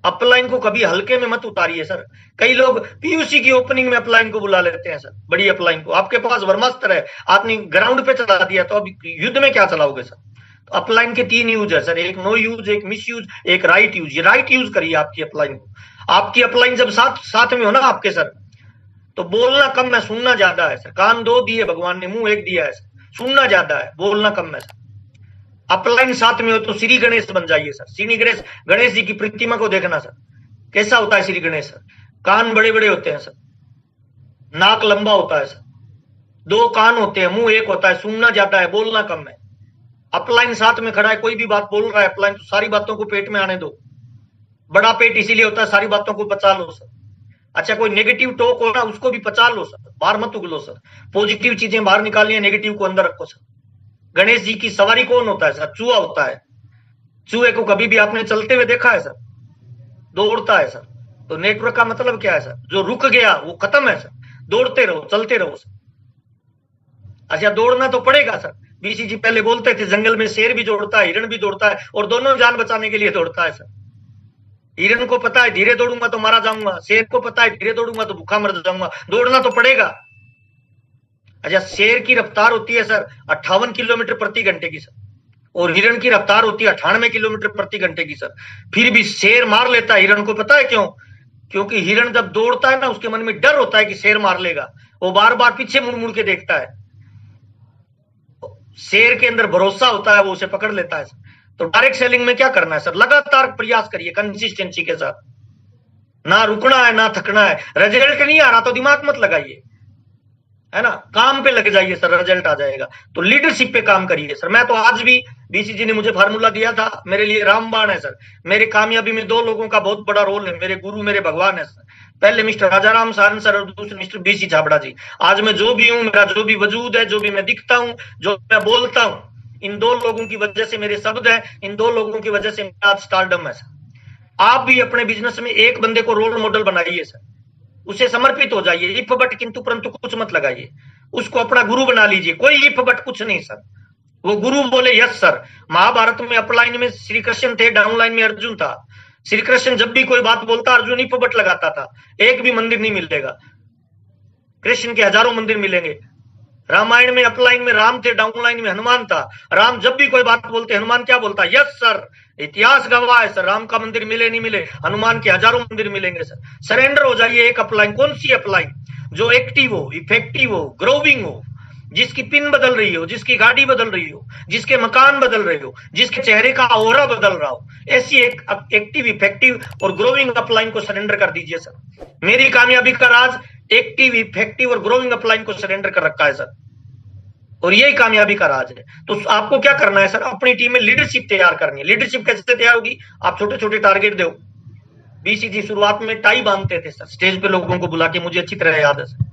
अपलाइन को कभी हल्के में मत उतारिए सर। कई लोग पीयूसी की ओपनिंग में अपलाइन को बुला लेते हैं सर, बड़ी अपलाइन को। आपके पास ब्रह्मास्त्र है, आपने ग्राउंड पे चला दिया, तो अब युद्ध में क्या चलाओगे सर? तो अपलाइन के 3 यूज है सर, एक नो यूज, एक मिस यूज, एक राइट यूज। ये राइट यूज करिए आपकी अपलाइन को। आपकी अपलाइन जब साथ में हो ना आपके सर, तो बोलना कम है, सुनना ज्यादा है सर। कान 2 दिए भगवान ने, मुंह 1 दिया है सर, सुनना ज्यादा है, बोलना कम है सर। अपलाइन साथ में हो तो श्री गणेश बन जाइए सर। श्री गणेश जी की प्रतिमा को देखना सर, कैसा होता है श्री गणेश सर। कान बड़े बड़े होते हैं सर, नाक लंबा होता है सर, 2 कान होते हैं, मुंह 1 होता है, सुनना ज्यादा है, बोलना कम है। अपलाइन साथ में खड़ा है, कोई भी बात बोल रहा है अपलाइन, तो सारी बातों को पेट में आने दो। बड़ा पेट इसीलिए होता है, सारी बातों को पचा लो सर। अच्छा, कोई नेगेटिव टॉक हो ना, उसको भी पचा लो सर, बाहर मत उगलो सर। पॉजिटिव चीजें बाहर निकालिए, नेगेटिव को अंदर रखो सर। गणेश जी की सवारी कौन होता है सर? चूहा होता है। चूहे को कभी भी आपने चलते हुए देखा है सर? दौड़ता है सर। तो नेटवर्क का मतलब क्या है सर? जो रुक गया वो खत्म है सर। दौड़ते रहो, चलते रहो सर। अच्छा, दौड़ना तो पड़ेगा सर। बीसीजी पहले बोलते थे जंगल में शेर भी दौड़ता है, हिरण भी दौड़ता है, और दोनों जान बचाने के लिए दौड़ता है सर। हिरण को पता है धीरे दौड़ूंगा तो मारा जाऊंगा, शेर को पता है धीरे दौड़ूंगा तो भूखा मर जाऊंगा। दौड़ना तो पड़ेगा। अच्छा, शेर की रफ्तार होती है सर 58 किलोमीटर प्रति घंटे की सर, और हिरण की रफ्तार होती है 98 किलोमीटर प्रति घंटे की सर। फिर भी शेर मार लेता है हिरण को, पता है क्यों? क्योंकि हिरण जब दौड़ता है ना, उसके मन में डर होता है कि शेर मार लेगा, वो बार बार पीछे मुड़ मुड़ के देखता है। शेर के अंदर भरोसा होता है, वो उसे पकड़ लेता है। तो डायरेक्ट सेलिंग में क्या करना है सर? लगातार प्रयास करिए कंसिस्टेंसी के साथ, ना रुकना है ना थकना है। रिजल्ट नहीं आ रहा तो दिमाग मत लगाइए, है ना, काम पे लग जाइए सर, रिजल्ट आ जाएगा। तो लीडरशिप पे काम करिए सर। मैं तो आज भी, बीसीजी ने मुझे फार्मूला दिया था, मेरे लिए रामबाण है सर। मेरी कामयाबी में 2 लोगों का बहुत बड़ा रोल है, मेरे गुरु मेरे भगवान है सर। पहले मिस्टर राजाराम सारन सर और दूसरे मिस्टर बीसी छाबड़ा जी। आज मैं जो भी हूं, मेरा जो भी वजूद है, जो भी मैं दिखता हूं, जो मैं बोलता हूं, इन 2 लोगों की वजह से मेरे शब्द है, इन 2 लोगों की वजह से मेरा आज स्टारडम है सर। आप भी अपने बिजनेस में एक बंदे को रोल मॉडल बनाइए सर, उसे समर्पित हो जाइए। इफ बट किंतु परंतु कुछ मत लगाइए, उसको अपना गुरु बना लीजिए। कोई इफ बट कुछ नहीं सर, वो गुरु बोले यस सर। महाभारत में अपलाइन में श्री कृष्ण थे, डाउनलाइन में अर्जुन था। श्री कृष्ण जब भी कोई बात बोलता अर्जुन इफ बट लगाता था। एक भी मंदिर नहीं मिलेगा, कृष्ण के हजारों मंदिर मिलेंगे। रामायण में अपलाइन में राम थे, डाउनलाइन में हनुमान था। राम जब भी कोई बात बोलते हनुमान क्या बोलता? Yes sir. इतिहास गवाह है सर, राम का मंदिर मिले नहीं मिले, हनुमान के हजारों मंदिर मिलेंगे सर। सरेंडर हो जाइए। एक अपलाइन, कौन सी अपलाइन? जो एक्टिव हो, इफेक्टिव हो, ग्रोविंग हो, जिसकी पिन बदल रही हो, जिसकी गाड़ी बदल रही हो, जिसके मकान बदल रहे हो, जिसके चेहरे का ऑरा बदल रहा हो, ऐसी एक एक्टिव, इफेक्टिव और ग्रोविंग अपलाइन को सरेंडर कर दीजिए सर। मेरी कामयाबी का राज एक्टिव, इफेक्टिव और ग्रोविंग अपलाइन को सरेंडर कर रखा है सर, और यही कामयाबी का राज है। तो आपको क्या करना है सर? अपनी टीम में लीडरशिप तैयार करनी है। लीडरशिप कैसे तैयार होगी? आप छोटे छोटे टारगेट दो। बीसीजी शुरुआत में टाई बांधते थे सर, स्टेज पे लोगों को बुला के, मुझे अच्छी तरह याद है सर।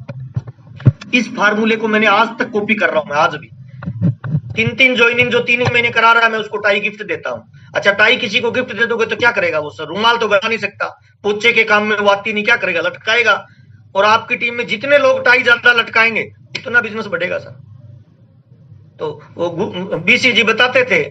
इस फार्मूले को मैंने आज तक कॉपी कर रहा हूं, आज भी। 3 ज्वाइनिंग जो 3 महीने करा रहा है, मैं उसको टाई गिफ्ट देता हूं। अच्छा, टाई किसी को गिफ्ट दे दोगे तो क्या करेगा वो सर? रुमाल तो बना नहीं सकता, पोचे के काम में वो आती नहीं, क्या करेगा? लटकाएगा। और आपकी टीम में जितने लोग टाई ज्यादा लटकाएंगे उतना बिजनेस बढ़ेगा सर। तो वो बीसीजी बताते थे,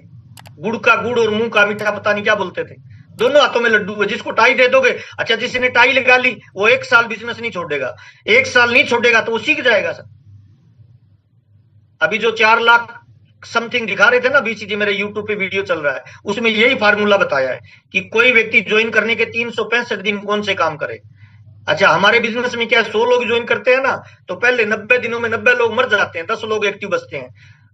गुड़ का गुड़ और मुंह का मीठा, पता नहीं क्या बोलते थे। दोनों हाथों में लड्डू है, जिसको टाई दे दोगे। अच्छा, जिसने टाई लगा ली वो 1 साल बिजनेस नहीं छोड़ेगा। 1 साल नहीं छोड़ेगा तो वो सीख जाएगा सर। अभी जो 4 लाख समथिंग दिखा रहे थे ना बीसीजी, मेरे यूट्यूब पे वीडियो चल रहा है, उसमें यही फार्मूला बताया है कि कोई व्यक्ति ज्वाइन करने के 365 दिन कौन से काम करे। अच्छा, हमारे बिजनेस में क्या 100 लोग ज्वाइन करते हैं ना, तो पहले 90 दिनों में 90 लोग मर जाते हैं, 10 लोग एक्टिव बचते हैं।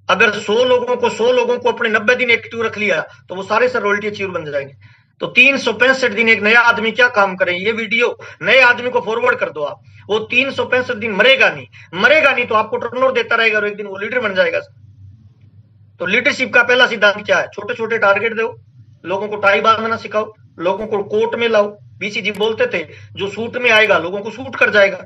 अगर 100 लोगों को अपने 90 दिन एक्टिव रख लिया तो वो सारे सर रॉयल्टी अचीवर बन जाएंगे। तो 365 दिन एक नया आदमी क्या काम करे, ये वीडियो नए आदमी को फॉरवर्ड कर दो आप। वो 365 दिन मरेगा नहीं तो आपको टर्नओवर देता रहेगा और एक दिन वो लीडर बन जाएगा। तो लीडरशिप का पहला सिद्धांत क्या है? छोटे छोटे टारगेट दो, लोगों को टाई बांधना सिखाओ, लोगों को कोट में लाओ। बीसीजी बोलते थे जो सूट में आएगा लोगों को सूट कर जाएगा।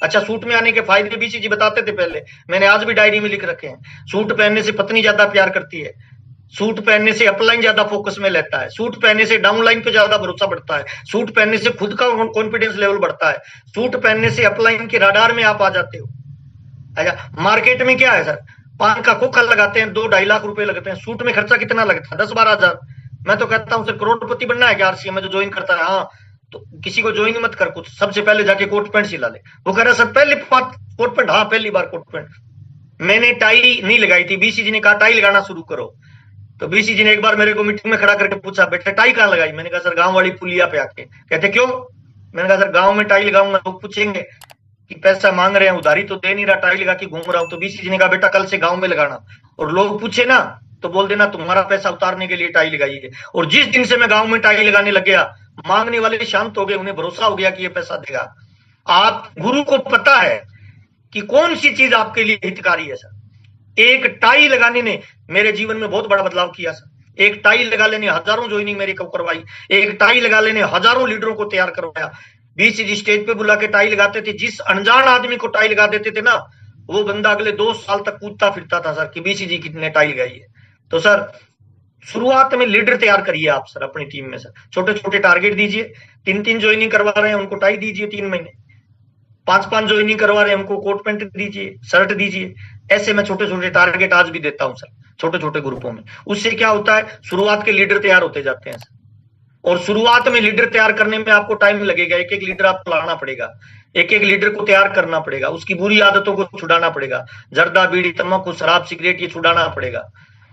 अच्छा, सूट में आने के फायदे बीसीजी बताते थे पहले, मैंने आज भी डायरी में लिख रखे हैं। सूट पहनने से पत्नी ज्यादा प्यार करती है, सूट पहनने से अपलाइन ज्यादा फोकस में लेता है, सूट पहनने से डाउनलाइन पे ज्यादा भरोसा बढ़ता है, सूट पहनने से खुद का कॉन्फिडेंस लेवल बढ़ता है, सूट पहनने से अपलाइन के राडार में आप आ जाते हो। अच्छा, मार्केट में क्या है सर? पान का खोखा लगाते हैं, 2-2.5 लाख रुपए लगते हैं। सूट में खर्चा कितना लगता है? 10-12 हजार। मैं तो कहता हूं सर करोड़पति बनना है क्या आरसीएम में जो ज्वाइन करता है? हाँ, तो किसी को ज्वाइन मत कर, कुछ सबसे पहले जाके कोट पैंट सिला ले। वो कह रहा सर पहले कोट पैंट, हाँ पहली बार कोट पैंट। मैंने टाई नहीं लगाई थी, बीसीजी ने कहा टाई लगाना शुरू करो। तो बीसीजी ने एक बार मेरे को मीटिंग में खड़ा करके पूछा, बेटा टाई कहाँ लगाई? मैंने कहा सर गांव वाली पुलिया पे आके। कहते क्यों? मैंने कहा सर गांव में टाई लगाऊंगा तो पूछेंगे कि पैसा मांग रहे हैं, उधारी तो दे नहीं रहा, टाई लगा के घूम रहा हूं। तो बीसीजी ने कहा बेटा कल से गांव में लगाना, और लोग पूछे ना तो बोल देना तुम्हारा पैसा उतारने के लिए टाई लगाई है। और जिस दिन से मैं गांव में टाई लगाने लग गया, मांगने वाले शांत हो गए, उन्हें भरोसा हो गया कि ये पैसा देगा। आप गुरु को पता है कि कौन सी चीज आपके लिए हितकारी है सर। एक टाई लगाने ने मेरे जीवन में बहुत बड़ा बदलाव किया सर। एक टाई लगा लेने हजारों ज्वाइनिंग मेरी को करवाई, एक टाई लगा लेने हजारों लीडरों को तैयार करवाया। बीसीजी स्टेज पे बुला के टाई लगाते थे, जिस अनजान आदमी को टाई लगा देते थे ना, वो बंदा अगले 2 साल तक कूदता फिरता था सर कि बीसीजी कितने टाई लगाई है। तो सर शुरुआत में लीडर तैयार करिए आप सर अपनी टीम में सर। छोटे छोटे टारगेट दीजिए। 3 ज्वाइनिंग करवा रहे हैं उनको टाई दीजिए 3 महीने, 5 ज्वाइनिंग करवा रहे हैं उनको कोट पैंट दीजिए, शर्ट दीजिए। ऐसे मैं छोटे छोटे टारगेट आज भी देता हूं सर, छोटे छोटे ग्रुपों में। उससे क्या होता है, शुरुआत के लीडर तैयार होते जाते हैं सर। और शुरुआत में लीडर तैयार करने में आपको टाइम लगेगा। एक एक लीडर आपको लाना पड़ेगा, एक एक लीडर को तैयार करना पड़ेगा, उसकी बुरी आदतों को छुड़ाना पड़ेगा, जर्दा बीड़ी तंबाकू शराब सिगरेट ये छुड़ाना पड़ेगा।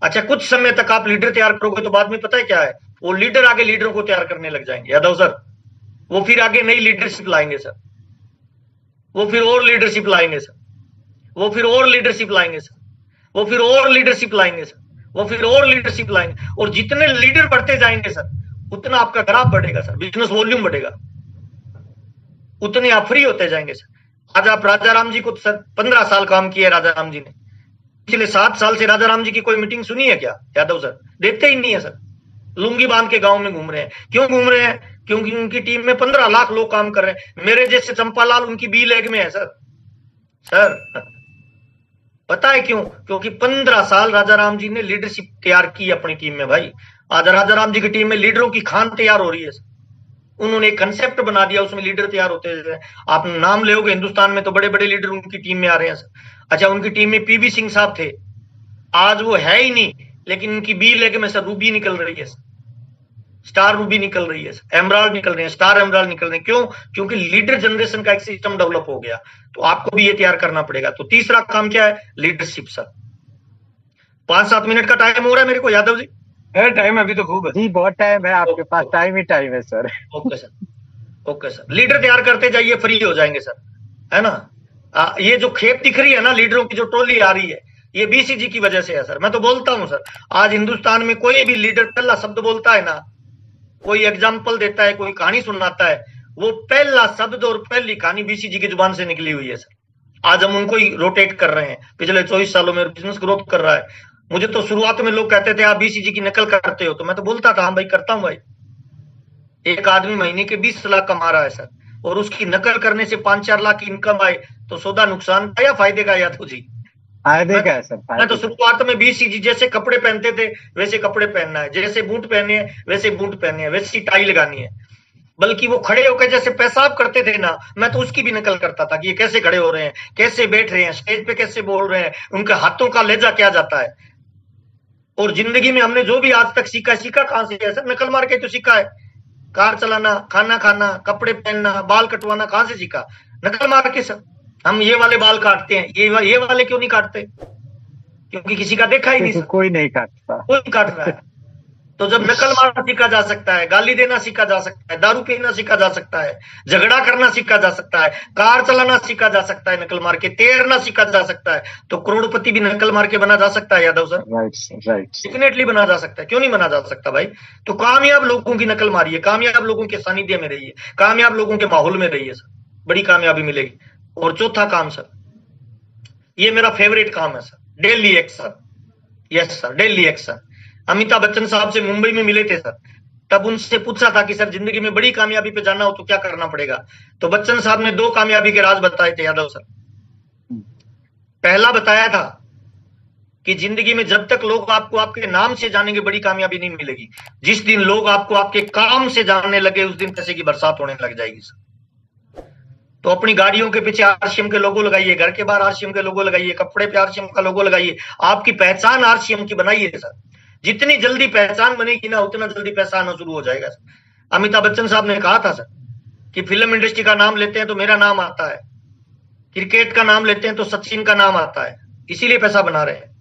अच्छा, कुछ समय तक आप लीडर तैयार करोगे तो बाद में पता है क्या है, वो लीडर आगे लीडरों को तैयार करने लग जाएंगे यादव सर। वो फिर आगे नई लीडरशिप लाएंगे सर, वो फिर और लीडरशिप लाएंगे सर, वो फिर और लीडरशिप लाएंगे सर, वो फिर और लीडरशिप लाएंगे सर, वो फिर और लीडरशिप लाएंगे। और जितने लीडर बढ़ते जाएंगे सर उतना आपका ग्राफ बढ़ेगा सर, बिजनेस वॉल्यूम बढ़ेगा, उतने आप फ्री होते जाएंगे सर। आज आप राजा राम जी को सर 15 साल काम किया राजा राम जी ने, पिछले 7 साल से राजा राम जी की कोई मीटिंग सुनी है क्या यादव सर? देखते ही नहीं है सर। लुंगी बांध के गांव में घूम रहे हैं। क्यों घूम रहे हैं? क्योंकि उनकी टीम में 15 लाख लोग काम कर रहे हैं। मेरे जैसे चंपालाल उनकी बी लेग में है सर। सर पता है क्यों? क्योंकि 15 साल राजा राम जी ने लीडरशिप तैयार की अपनी टीम में भाई। आज राजा राम जी की टीम में लीडरों की खान तैयार हो रही है। उन्होंने एक कंसेप्ट बना दिया, उसमें लीडर तैयार होते हैं। आप नाम लोगे हिंदुस्तान में तो बड़े बड़े लीडर उनकी टीम में आ रहे हैं सर। अच्छा, उनकी टीम में पीवी सिंह साहब थे, आज वो है ही नहीं, लेकिन उनकी बी लेके में सर रूबी निकल रही है, स्टार रूबी निकल रही है, एमराल्ड निकल रहे हैं, स्टार एमराल्ड निकल रहे हैं। क्यों? क्योंकि लीडर जनरेशन का एक सिस्टम डेवलप हो गया। तो आपको भी ये तैयार करना पड़ेगा। तो तीसरा काम क्या है? Leadership sir. 5-7 मिनट का टाइम हो रहा है मेरे को, यादव जी। है टाइम अभी तो खूब है। जी बहुत टाइम है आपके पास, टाइम ही टाइम है sir. Okay sir, okay sir. Leader तैयार करते जाइए, फ्री हो जाएंगे सर, है ना। ये जो खेप दिख रही है ना, लीडरों की जो टोली आ रही है, ये बीसीजी की वजह से है सर। मैं तो बोलता हूं सर, आज हिंदुस्तान में कोई भी लीडर पहला शब्द बोलता है ना, कोई एग्जाम्पल देता है, कोई कहानी सुनाता है, वो पहला शब्द और पहली कहानी बीसीजी की जुबान से निकली हुई है सर। आज हम उनको ही रोटेट कर रहे हैं। पिछले 24 सालों में बिजनेस ग्रोथ कर रहा है। मुझे तो शुरुआत में लोग कहते थे आप बीसीजी की नकल करते हो, तो मैं तो बोलता था हाँ भाई करता हूं भाई। एक आदमी महीने के 20 लाख कमा रहा है सर, और उसकी नकल करने से 5-4 लाख की इनकम आए, तो सौदा नुकसान का या फायदे का? यादव जी, फायदे का है सर, मैं फायदे तो का। शुरुआत में बीसीजी जैसे कपड़े पहनते थे वैसे कपड़े पहनना है, जैसे बूट पहने हैं वैसे बूट पहने हैं, वैसी टाई लगानी है। बल्कि वो खड़े होकर जैसे पेशाब करते थे ना, मैं तो उसकी भी नकल करता था कि ये कैसे खड़े हो रहे हैं, कैसे बैठ रहे हैं, स्टेज पे कैसे बोल रहे हैं, उनके हाथों का लहजा क्या जाता है। और जिंदगी में हमने जो भी आज तक सीखा, सीखा कहां से है सर? नकल मार के तो सीखा है। कार चलाना, खाना खाना, कपड़े पहनना, बाल कटवाना कहां से सीखा? नकल मार के सर। हम ये वाले बाल काटते हैं, ये वाले क्यों नहीं काटते? क्योंकि किसी का देखा ही नहीं सर, कोई नहीं काटता। कोई काट रहा है। तो जब नकल मारना सीखा जा सकता है, गाली देना सीखा जा सकता है, दारू पीना सीखा जा सकता है, झगड़ा करना सीखा जा सकता है, कार चलाना सीखा जा सकता है, नकल मार के तैरना सीखा जा सकता है, तो करोड़पति भी नकल मार के बना जा सकता है Yadav sir. Right right. Definitely बना जा सकता है, क्यों नहीं बना जा सकता भाई? तो कामयाब लोगों की नकल मारिए, कामयाब लोगों के सानिध्य में रहिए, कामयाब लोगों के माहौल में रहिए सर, बड़ी कामयाबी मिलेगी। और चौथा काम सर, ये मेरा फेवरेट काम है sir, daily action. Yes sir, daily action. Amitabh Bachchan साहब से मुंबई में मिले थे सर, तब उनसे पूछा था कि सर जिंदगी में बड़ी कामयाबी पे जाना हो तो क्या करना पड़ेगा? तो बच्चन साहब ने 2 कामयाबी के राज बताए थे यादव सर। पहला बताया था कि जिंदगी में जब तक लोग आपको आपके नाम से जानेंगे बड़ी कामयाबी नहीं मिलेगी। जिस दिन लोग आपको आपके काम से जानने लगे उस दिन पैसे की बरसात होने लग जाएगी सर। तो अपनी गाड़ियों के पीछे आरसीएम के लोगो लगाइए, घर के बाहर आरसीएम के लोगो लगाइए, कपड़े पे आरसीएम का लोगो लगाइए, आपकी पहचान आरसीएम की बनाइए सर। जितनी जल्दी पहचान बनेगी ना, उतना जल्दी पैसा आना शुरू हो जाएगा सर। अमिताभ बच्चन साहब ने कहा था सर कि फिल्म इंडस्ट्री का नाम लेते हैं तो मेरा नाम आता है, क्रिकेट का नाम लेते हैं तो सचिन का नाम आता है, इसीलिए पैसा बना रहे हैं।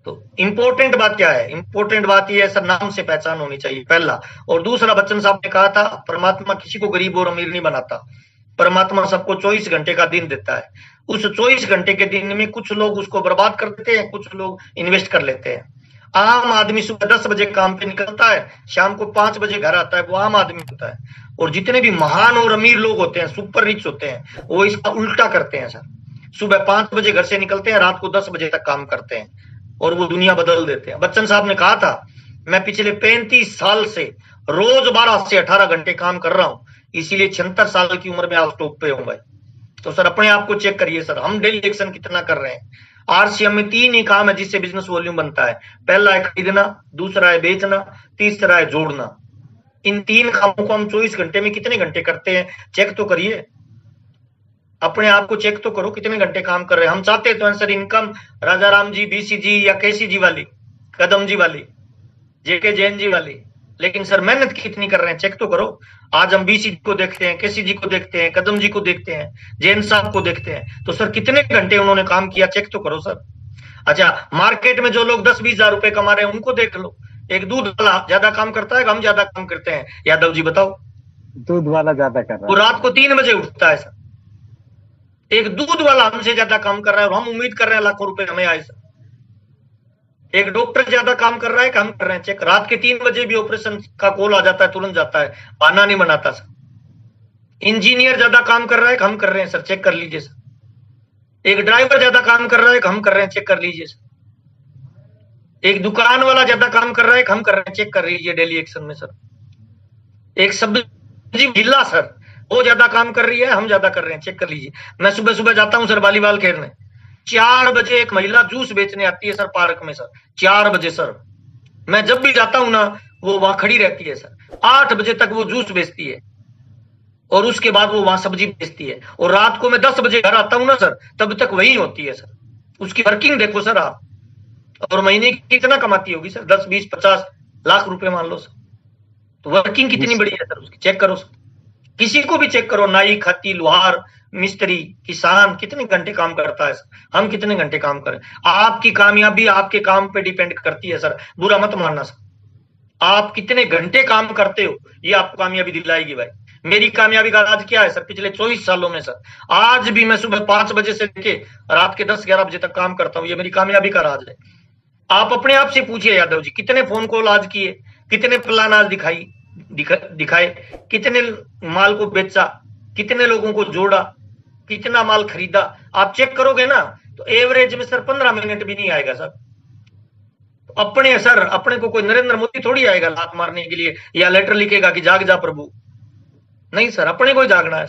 तो इंपॉर्टेंट बात क्या है? इंपॉर्टेंट बात यह है सर, नाम से पहचान होनी चाहिए, पहला। और दूसरा, बच्चन साहब ने कहा था परमात्मा किसी को गरीब और अमीर नहीं बनाता, परमात्मा सबको 24 घंटे का दिन देता है। उस 24 घंटे के दिन में कुछ लोग उसको बर्बाद कर देते हैं, कुछ लोग इन्वेस्ट कर लेते हैं। आम आदमी सुबह 10 बजे काम पे निकलता है, शाम को 5 बजे घर आता है, वो आम आदमी होता है। और जितने भी महान और अमीर लोग होते हैं, सुपर रिच होते हैं, वो इसका उल्टा करते हैं सर। सुबह 5 बजे घर से निकलते हैं, रात को 10 बजे तक काम करते हैं, और वो दुनिया बदल देते हैं। बच्चन साहब ने कहा था मैं पिछले 35 साल से रोज 12 से 18 घंटे काम कर रहा हूं, इसीलिए 76 साल की उम्र में आज टॉप पे हूं भाई। तो सर अपने आप को चेक करिए सर, हम डेली एक्शन कितना कर रहे हैं। आरसीएम में 3 ही काम है जिससे बिजनेस वॉल्यूम बनता है। पहला है खरीदना, दूसरा है बेचना, तीसरा है जोड़ना। इन 3 कामों को हम 24 घंटे में कितने घंटे करते हैं, चेक तो करिए। अपने आप को चेक तो करो कितने घंटे काम कर रहे हैं। हम चाहते तो सर इनकम राजा राम जी, बीसीजी या केसी जी वाली, कदम जी वाली, जेके जैन जी वाली, लेकिन सर मेहनत कितनी कर रहे हैं चेक तो करो। आज हम बीसी को देखते हैं, केसी जी को देखते हैं, कदम जी को देखते हैं, जैन साहब को देखते हैं, तो सर कितने घंटे उन्होंने काम किया चेक तो करो सर। अच्छा, मार्केट में जो लोग 10-20 हजार रुपए कमा रहे हैं उनको देख लो। एक दूध वाला ज्यादा काम करता है, हम ज्यादा काम करते हैं? यादव जी बताओ। दूध वाला ज्यादा कर रहा वो है, रात को 3 बजे उठता है सर। एक दूध वाला हमसे ज्यादा काम कर रहा है और हम उम्मीद कर रहे हैं लाखों रुपए हमें आए सर। एक डॉक्टर ज्यादा काम कर रहा है, काम कर रहे हैं चेक। रात के 3 बजे भी ऑपरेशन का कॉल आ जाता है, तुरंत जाता है, बहाना नहीं बनाता सर। इंजीनियर ज्यादा काम कर रहा है, हम कर रहे हैं सर, चेक कर लीजिए सर। एक ड्राइवर ज्यादा काम कर रहा है, हम कर रहे हैं, चेक कर लीजिए सर। एक दुकान वाला ज्यादा काम कर रहा है, हम कर रहे हैं, चेक कर लीजिए डेली एक्शन में सर। एक सब्जी जिला सर वो ज्यादा काम कर रही है, हम ज्यादा कर रहे हैं, चेक कर लीजिए। मैं सुबह सुबह जाता हूं सर वॉलीबॉल खेलने, 4 बजे एक महिला जूस बेचने आती है सर पार्क में सर, 4 बजे सर। मैं जब भी जाता हूं ना वो वहां खड़ी रहती है सर। 8 बजे तक वो जूस बेचती है और उसके बाद वो वहां सब्जी बेचती है, और रात को मैं 10 बजे घर आता हूं ना सर, तब तक वही होती है सर। उसकी वर्किंग देखो सर आप, और महीने की कितना कमाती होगी सर, 10 20 50 लाख रुपए मान लो सर। तो वर्किंग कितनी बड़ी है सर उसकी, चेक करो सर, किसी को भी चेक करो, नाई, खत्ती, लोहार, मिस्त्री, किसान कितने घंटे काम करता है सर, हम कितने घंटे काम करें। आपकी कामयाबी आपके काम पे डिपेंड करती है सर, बुरा मत मानना सर। आप कितने घंटे काम करते हो ये आपको कामयाबी दिलाएगी भाई। मेरी कामयाबी का राज क्या है सर, पिछले 24 सालों में सर, आज भी मैं सुबह 5 बजे से लेके रात के 10-11 बजे तक काम करता हूं, ये मेरी कामयाबी का राज है। आप अपने आप से पूछिए यादव जी, कितने फोन कॉल आज किए, कितने प्लान आज दिखाए, कितने माल को बेचा, कितने लोगों को जोड़ा, कितना माल खरीदा, आप चेक करोगे ना तो एवरेज में सर 15 मिनट भी नहीं आएगा सर। अपने सर, अपने को कोई नरेंद्र मोदी थोड़ी आएगा लात मारने के लिए या लेटर लिखेगा कि जाग जा प्रभु, नहीं सर, अपने को ही जागना है।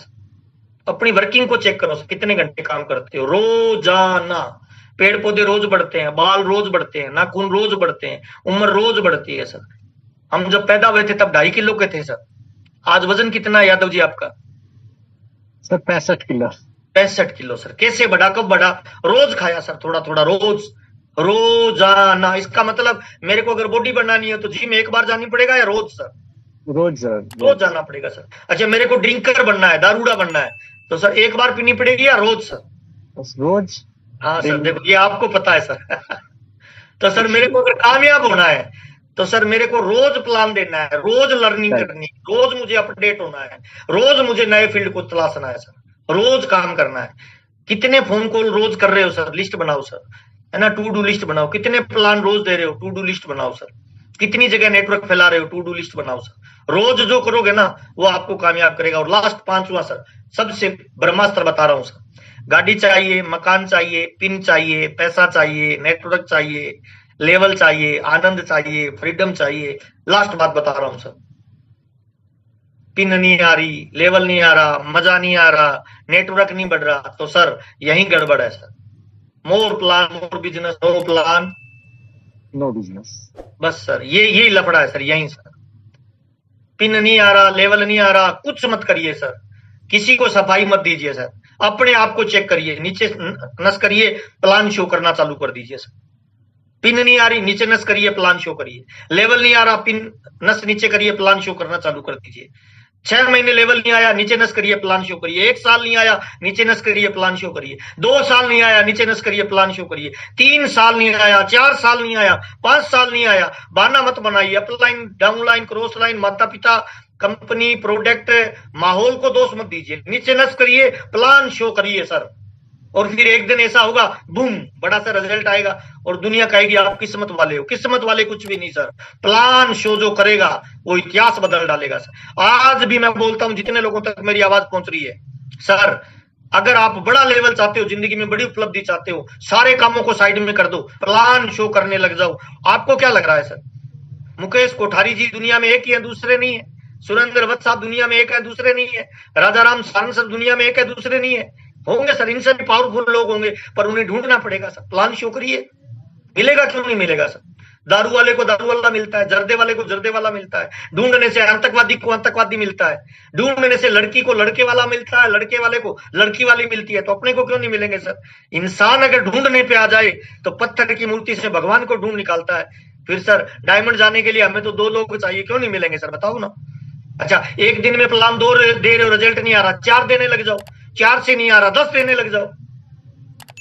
अपनी वर्किंग को चेक करो, कितने घंटे काम करते हो रोजाना। पेड़ पौधे रोज बढ़ते हैं, बाल रोज बढ़ते हैं, नाखून रोज बढ़ते हैं, उम्र रोज बढ़ती है सर। हम जब पैदा हुए थे तब 2.5 किलो के थे सर, आज वजन कितना है यादव जी आपका? Sir 65 kilo. 65 किलो सर, कैसे बढ़ा, कब बढ़ा? रोज खाया सर, थोड़ा थोड़ा रोज, रोजाना। इसका मतलब मेरे को अगर बॉडी बनानी है तो जिम एक बार जानी पड़ेगा या रोज सर? रोज सर, रोज जाना पड़ेगा सर। अच्छा, मेरे को ड्रिंकर बनना है, दारूड़ा बनना है, तो सर एक बार पीनी पड़ेगी या रोज सर? बस रोज। हाँ सर, देखो ये आपको पता है सर। तो सर मेरे को अगर कामयाब होना है तो सर मेरे को रोज प्लान देना है, रोज लर्निंग करनी है, रोज मुझे अपडेट होना है, रोज मुझे नए फील्ड को तलाशना है सर, रोज काम करना है। कितने फोन कॉल रोज कर रहे हो सर, लिस्ट बनाओ सर, है ना, टू डू लिस्ट बनाओ। कितने प्लान रोज दे रहे हो, टू डू लिस्ट बनाओ सर। कितनी जगह नेटवर्क फैला रहे हो, टू डू लिस्ट बनाओ सर। रोज जो करोगे ना वो आपको कामयाब करेगा। और लास्ट 5वां सर, सबसे ब्रह्मास्त्र बता रहा हूं सर, गाड़ी चाहिए, मकान चाहिए, पिन चाहिए, पैसा चाहिए, नेटवर्क चाहिए, लेवल चाहिए, आनंद चाहिए, फ्रीडम चाहिए। लास्ट बात बता रहा हूं सर, पिन नहीं आ रही, लेवल नहीं आ रहा, मजा नहीं आ रहा, नेटवर्क नहीं बढ़ रहा, तो सर यही गड़बड़ है sir. More plan more business, no plan no business. बस सर यही लफड़ा है सर, यही सर। पिन नहीं आ रहा, लेवल नहीं आ रहा, कुछ मत करिए सर, किसी को सफाई मत दीजिए सर, अपने आप को चेक करिए, नीचे नस करिए, प्लान शो करना चालू कर दीजिए सर। पिन नहीं आ रही, नीचे नस करिए, प्लान शो करिए। लेवल नहीं आ रहा, पिन नस नीचे करिए, प्लान शो करना चालू कर दीजिए। 6 महीने लेवल नहीं आया, नीचे नस करिए, प्लान शो करिए। 1 साल नहीं आया, नीचे नस करिए, प्लान शो करिए। 2 साल नहीं आया, नीचे नस करिए, प्लान शो करिए। 3 साल नहीं आया, 4 साल नहीं आया, 5 साल नहीं आया, बहाना मत बनाइए। अपलाइन, डाउनलाइन, क्रॉस लाइन, माता पिता, कंपनी, प्रोडक्ट, माहौल को दोष मत दीजिए, नीचे नस करिए, प्लान शो करिए सर। और फिर एक दिन ऐसा होगा, बूम, बड़ा सा रिजल्ट आएगा और दुनिया कहेगी आप किस्मत वाले हो। किस्मत वाले कुछ भी नहीं सर, प्लान शो जो करेगा वो इतिहास बदल डालेगा सर। आज भी मैं बोलता हूं, जितने लोगों तक मेरी आवाज पहुंच रही है सर, अगर आप बड़ा लेवल चाहते हो, जिंदगी में बड़ी उपलब्धि चाहते हो, सारे कामों को साइड में कर दो, प्लान शो करने लग जाओ। आपको क्या लग रहा है सर, मुकेश कोठारी जी दुनिया में एक ही है, दूसरे नहीं है। सुरेंद्र वत्स साहब दुनिया में एक है, दूसरे नहीं है। राजा राम सारंग सर दुनिया में एक है, दूसरे नहीं है। होंगे सर, इनसे भी पावरफुल लोग होंगे, पर उन्हें ढूंढना पड़ेगा सर। प्लान शो करिए, मिलेगा क्यों नहीं मिलेगा सर। दारू वाले को दारू वाला मिलता है, जर्दे वाले को जर्दे वाला मिलता है, ढूंढने से आतंकवादी को आतंकवादी मिलता है, ढूंढने से लड़की को लड़के वाला मिलता है, लड़के वाले को लड़की वाली मिलती है, तो अपने को क्यों नहीं मिलेंगे सर। इंसान अगर ढूंढने पे आ जाए तो पत्थर की मूर्ति से भगवान को ढूंढ निकालता है। फिर सर डायमंड जाने के लिए हमें तो 2 लोग चाहिए, क्यों नहीं मिलेंगे सर, बताओ ना। अच्छा, एक दिन में प्लान 2 दे रहे हो, रिजल्ट नहीं आ रहा, 4 देने लग जाओ। 4 से नहीं आ रहा, 10 देने लग जाओ।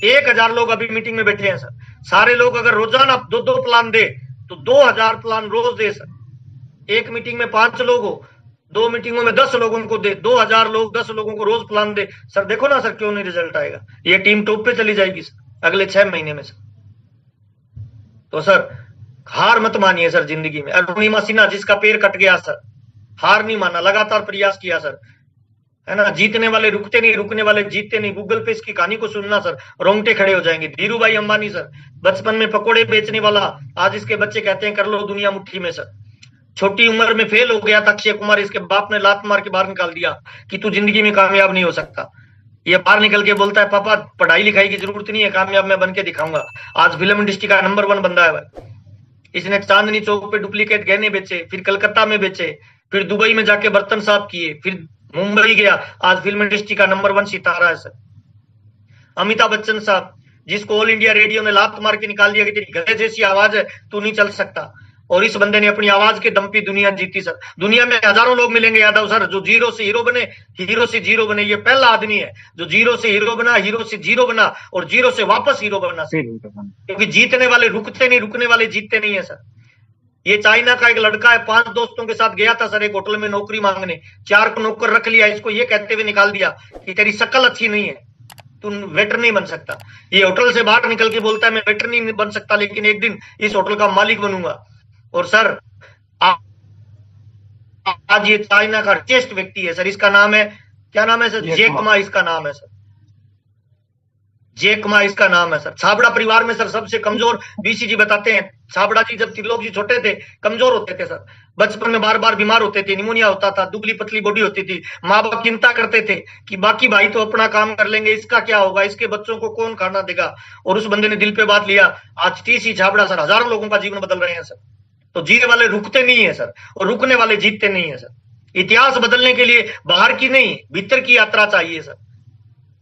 1000 लोग अभी मीटिंग में बैठे हैं सर, सारे लोग अगर रोजाना 2-2 प्लान दे तो 2000 प्लान रोज दे सर। एक मीटिंग में 5 लोग हो, 2 मीटिंगों में 10 लोगों को दे, 2000 लोग 10 लोगों को रोज प्लान दे सर। देखो ना सर, क्यों नहीं रिजल्ट आएगा। ये टीम टॉप पे चली जाएगी सर अगले 6 महीने में सर। तो सर हार मत मानिए सर जिंदगी में। अरुणिमा सिन्हा जिसका पैर कट गया सर, हार नहीं माना, लगातार प्रयास किया सर, है ना। जीतने वाले रुकते नहीं, रुकने वाले जीतते नहीं। गूगल पे इसकी कहानी को सुनना सर, रोंगटे खड़े हो जाएंगे। धीरू भाई अंबानी सर, बचपन में पकोड़े बेचने वाला, आज इसके बच्चे कहते हैं कर लो दुनिया मुट्ठी में सर। छोटी उम्र में फेल हो गया था अक्षय कुमार, इसके बाप ने लात मार के बाहर निकाल दिया कि तू जिंदगी में कामयाब नहीं हो सकता। ये बाहर निकल के बोलता है पापा पढ़ाई लिखाई की जरूरत नहीं है, कामयाब मैं बन के दिखाऊंगा। आज फिल्म इंडस्ट्री का नंबर 1 बंदा है भाई। इसने चांदनी चौक पे डुप्लीकेट गहने बेचे, फिर कलकत्ता में बेचे, फिर दुबई में जाके बर्तन साफ किए, फिर मुंबई गया, आज फिल्म इंडस्ट्री का नंबर 1 सितारा है सर। अमिताभ बच्चन साहब, जिसको ऑल इंडिया रेडियो ने लात मार के निकाल दिया कि तेरी गधे जैसी आवाज है, तू नहीं चल सकता, और इस बंदे ने अपनी आवाज के दम पे दुनिया जीती सर। दुनिया में हजारों लोग मिलेंगे यादव सर जो जीरो से हीरो बने, हीरो से जीरो बने। ये पहला आदमी है जो जीरो से हीरो बना, हीरो से जीरो बना और जीरो से वापस हीरो बना सर। क्योंकि जीतने वाले रुकते नहीं, रुकने वाले जीतते नहीं है सर। ये चाइना का एक लड़का है, 5 दोस्तों के साथ गया था सर एक होटल में नौकरी मांगने, 4 को नौकर रख लिया, इसको ये कहते हुए निकाल दिया कि तेरी शक्ल अच्छी नहीं है, तू वेटर नहीं बन सकता। ये होटल से बाहर निकल के बोलता है मैं वेटर नहीं बन सकता, लेकिन एक दिन इस होटल का मालिक बनूंगा। और सर आज ये चाइना का रिचेस्ट व्यक्ति है सर। इसका नाम है, क्या नाम है सर? जैक मा इसका नाम है सर। जैक मा इसका नाम है सर। छाबड़ा परिवार में सर सबसे कमजोर, बीसी जी बताते हैं, छाबड़ा जी जब त्रिलोक जी छोटे थे कमजोर होते थे सर, बचपन में बार बार बीमार होते थे, निमोनिया होता था, दुबली पतली बॉडी होती थी। माँ बाप चिंता करते थे कि बाकी भाई तो अपना काम कर लेंगे, इसका क्या होगा, इसके बच्चों को कौन खाना देगा। और उस बंदे ने दिल पे बात लिया, आज टीसी छाबड़ा सर हजारों लोगों का जीवन बदल रहे हैं सर। तो जीने वाले रुकते नहीं है सर, और रुकने वाले जीतते नहीं है सर। इतिहास बदलने के लिए बाहर की नहीं, भीतर की यात्रा चाहिए सर,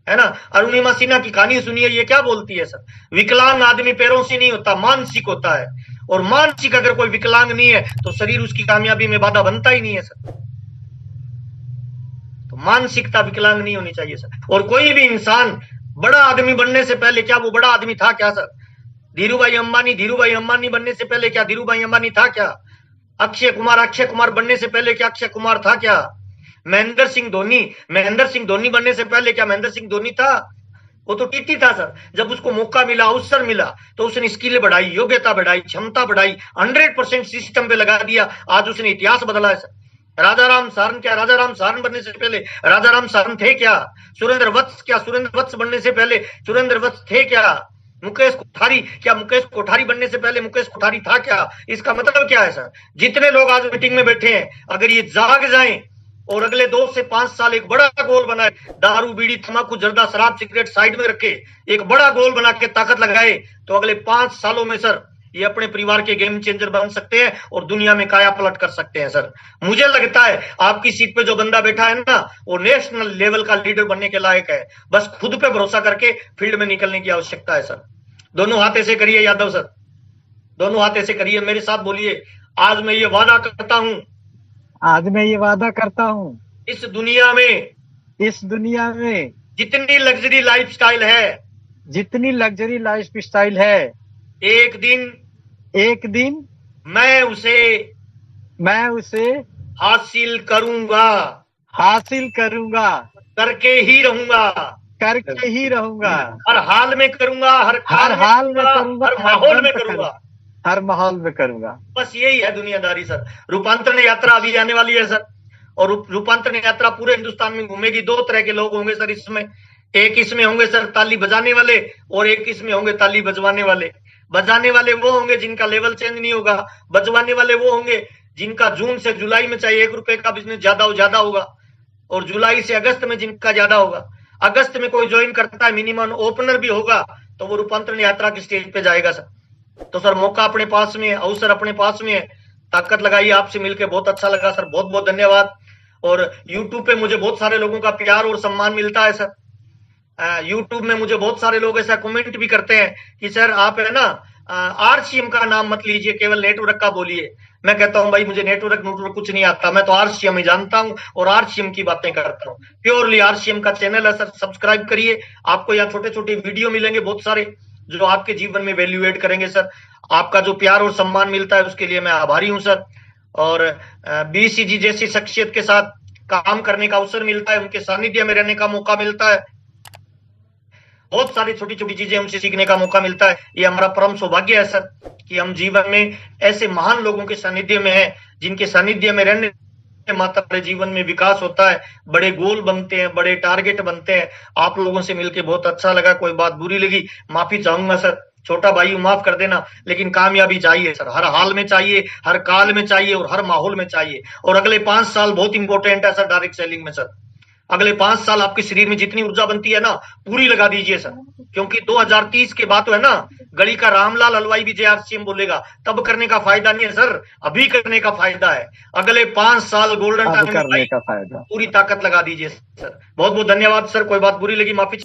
है ना। अरुणिमा सिन्हा की कहानी सुनिए, ये क्या बोलती है सर? विकलांग आदमी पैरों से नहीं होता, मानसिक होता है, और मानसिक अगर कोई विकलांग नहीं है तो शरीर उसकी कामयाबी में बाधा बनता ही नहीं है सर। तो मानसिकता विकलांग नहीं होनी चाहिए सर। और कोई भी इंसान बड़ा आदमी बनने से पहले, क्या वो बड़ा आदमी था क्या सर? धीरूभाई अंबानी बनने से पहले क्या धीरूभाई अंबानी था क्या? अक्षय कुमार बनने से पहले क्या अक्षय कुमार था क्या? महेंद्र सिंह धोनी बनने से पहले क्या महेंद्र सिंह धोनी था? वो तो टीटी था सर। जब उसको मौका मिला, अवसर मिला, तो उसने स्किल बढ़ाई, योग्यता बढ़ाई, क्षमता बढ़ाई, 100% सिस्टम पे लगा दिया। आज उसने इतिहास बदला है सर। राजाराम सारन बनने से पहले राजाराम सारन थे क्या? सुरेंद्र वत्स बनने से पहले सुरेंद्र वत्स थे क्या? मुकेश कोठारी बनने से पहले मुकेश कोठारी था क्या? इसका मतलब क्या है सर? जितने लोग आज मीटिंग में बैठे हैं, अगर ये जाग जाएं और अगले 2 से 5 साल एक बड़ा गोल बनाए, दारू बीड़ी तंबाकू जर्दा शराब सिगरेट साइड में रखे, एक बड़ा गोल बना के ताकत लगाए, तो अगले 5 सालों में सर ये अपने परिवार के गेम चेंजर बन सकते हैं और दुनिया में काया पलट कर सकते हैं सर। मुझे लगता है आपकी सीट पे जो बंदा बैठा है ना, वो नेशनल लेवल का लीडर बनने के लायक है। बस खुद पे भरोसा करके फील्ड में निकलने की आवश्यकता है सर। दोनों हाथ ऐसे करिए यादव सर, दोनों हाथ ऐसे करिए, मेरे साथ बोलिए, आज मैं ये वादा करता हूं, इस दुनिया में जितनी लग्जरी लाइफस्टाइल है, एक दिन मैं उसे हासिल करूंगा, करके ही रहूंगा, हर हाल में करूंगा, हर माहौल में करूंगा। बस यही है दुनियादारी सर। रूपांतरण यात्रा अभी आने वाली है सर, और रूपांतरण यात्रा पूरे हिंदुस्तान में घूमेगी। 2 तरह के लोग होंगे सर इसमें। एक इसमें होंगे सर ताली बजाने वाले, और एक इसमें होंगे ताली बजवाने वाले। बजाने वाले वो होंगे जिनका लेवल चेंज नहीं होगा, बजवाने वाले वो होंगे जिनका जून से जुलाई में चाहे 1 रुपए का बिजनेस ज्यादा होगा, और जुलाई से अगस्त में जिनका ज्यादा होगा। अगस्त में कोई ज्वाइन करता है, मिनिमम ओपनर भी होगा, तो वो रूपांतरण यात्रा की स्टेज पे जाएगा सर। तो सर मौका अपने पास में है, अवसर अपने पास में है, ताकत लगाइए। आपसे मिलकर बहुत अच्छा लगा सर, बहुत बहुत धन्यवाद। और यूट्यूब पे मुझे बहुत सारे लोगों का प्यार और सम्मान मिलता है सर। यूट्यूब में मुझे बहुत सारे लोग ऐसा कमेंट भी करते हैं कि सर आप है ना आरसीएम का नाम मत लीजिए, केवल नेटवर्क का बोलिए। मैं कहता हूं भाई मुझे नेटवर्क कुछ नहीं आता, मैं तो आरसीएम ही जानता हूं और आरसीएम की बातें करता हूं। प्योरली आरसीएम का चैनल है सर, सब्सक्राइब करिए। आपको यहाँ छोटे छोटे वीडियो मिलेंगे बहुत सारे, जो आपके जीवन में वैल्यू एड करेंगे सर। आपका जो प्यार और सम्मान मिलता है उसके लिए मैं आभारी हूं सर। और बीसीजी जैसी शख्सियत के साथ काम करने का अवसर मिलता है, उनके सानिध्य में रहने का मौका मिलता है, बहुत सारी छोटी छोटी चीजें हमसे सीखने का मौका मिलता है। ये हमारा परम सौभाग्य है सर कि हम जीवन में ऐसे महान लोगों के सानिध्य में हैं, जिनके सानिध्य में रहने से मात्र जीवन में विकास होता है, बड़े गोल बनते हैं, बड़े टारगेट बनते हैं। आप लोगों से मिलकर बहुत अच्छा लगा। कोई बात बुरी लगी माफी चाहूंगा सर, छोटा भाई माफ कर देना। लेकिन कामयाबी चाहिए सर, हर हाल में चाहिए, हर काल में चाहिए और हर माहौल में चाहिए। और अगले 5 साल बहुत इंपॉर्टेंट है सर डायरेक्ट सेलिंग में सर। अगले 5 साल आपके शरीर में जितनी ऊर्जा बनती है ना, पूरी लगा दीजिए सर, क्योंकि 2030 के बाद तो है ना गली का रामलाल हलवाई भी जेआरसीएम बोलेगा, तब करने का फायदा नहीं है सर, अभी करने का फायदा है। अगले 5 साल गोल्डन अब टाइम में करने भाई का फायदा। पूरी ताकत लगा दीजिए सर। बहुत बहुत धन्यवाद सर, कोई बात बुरी लगी माफी।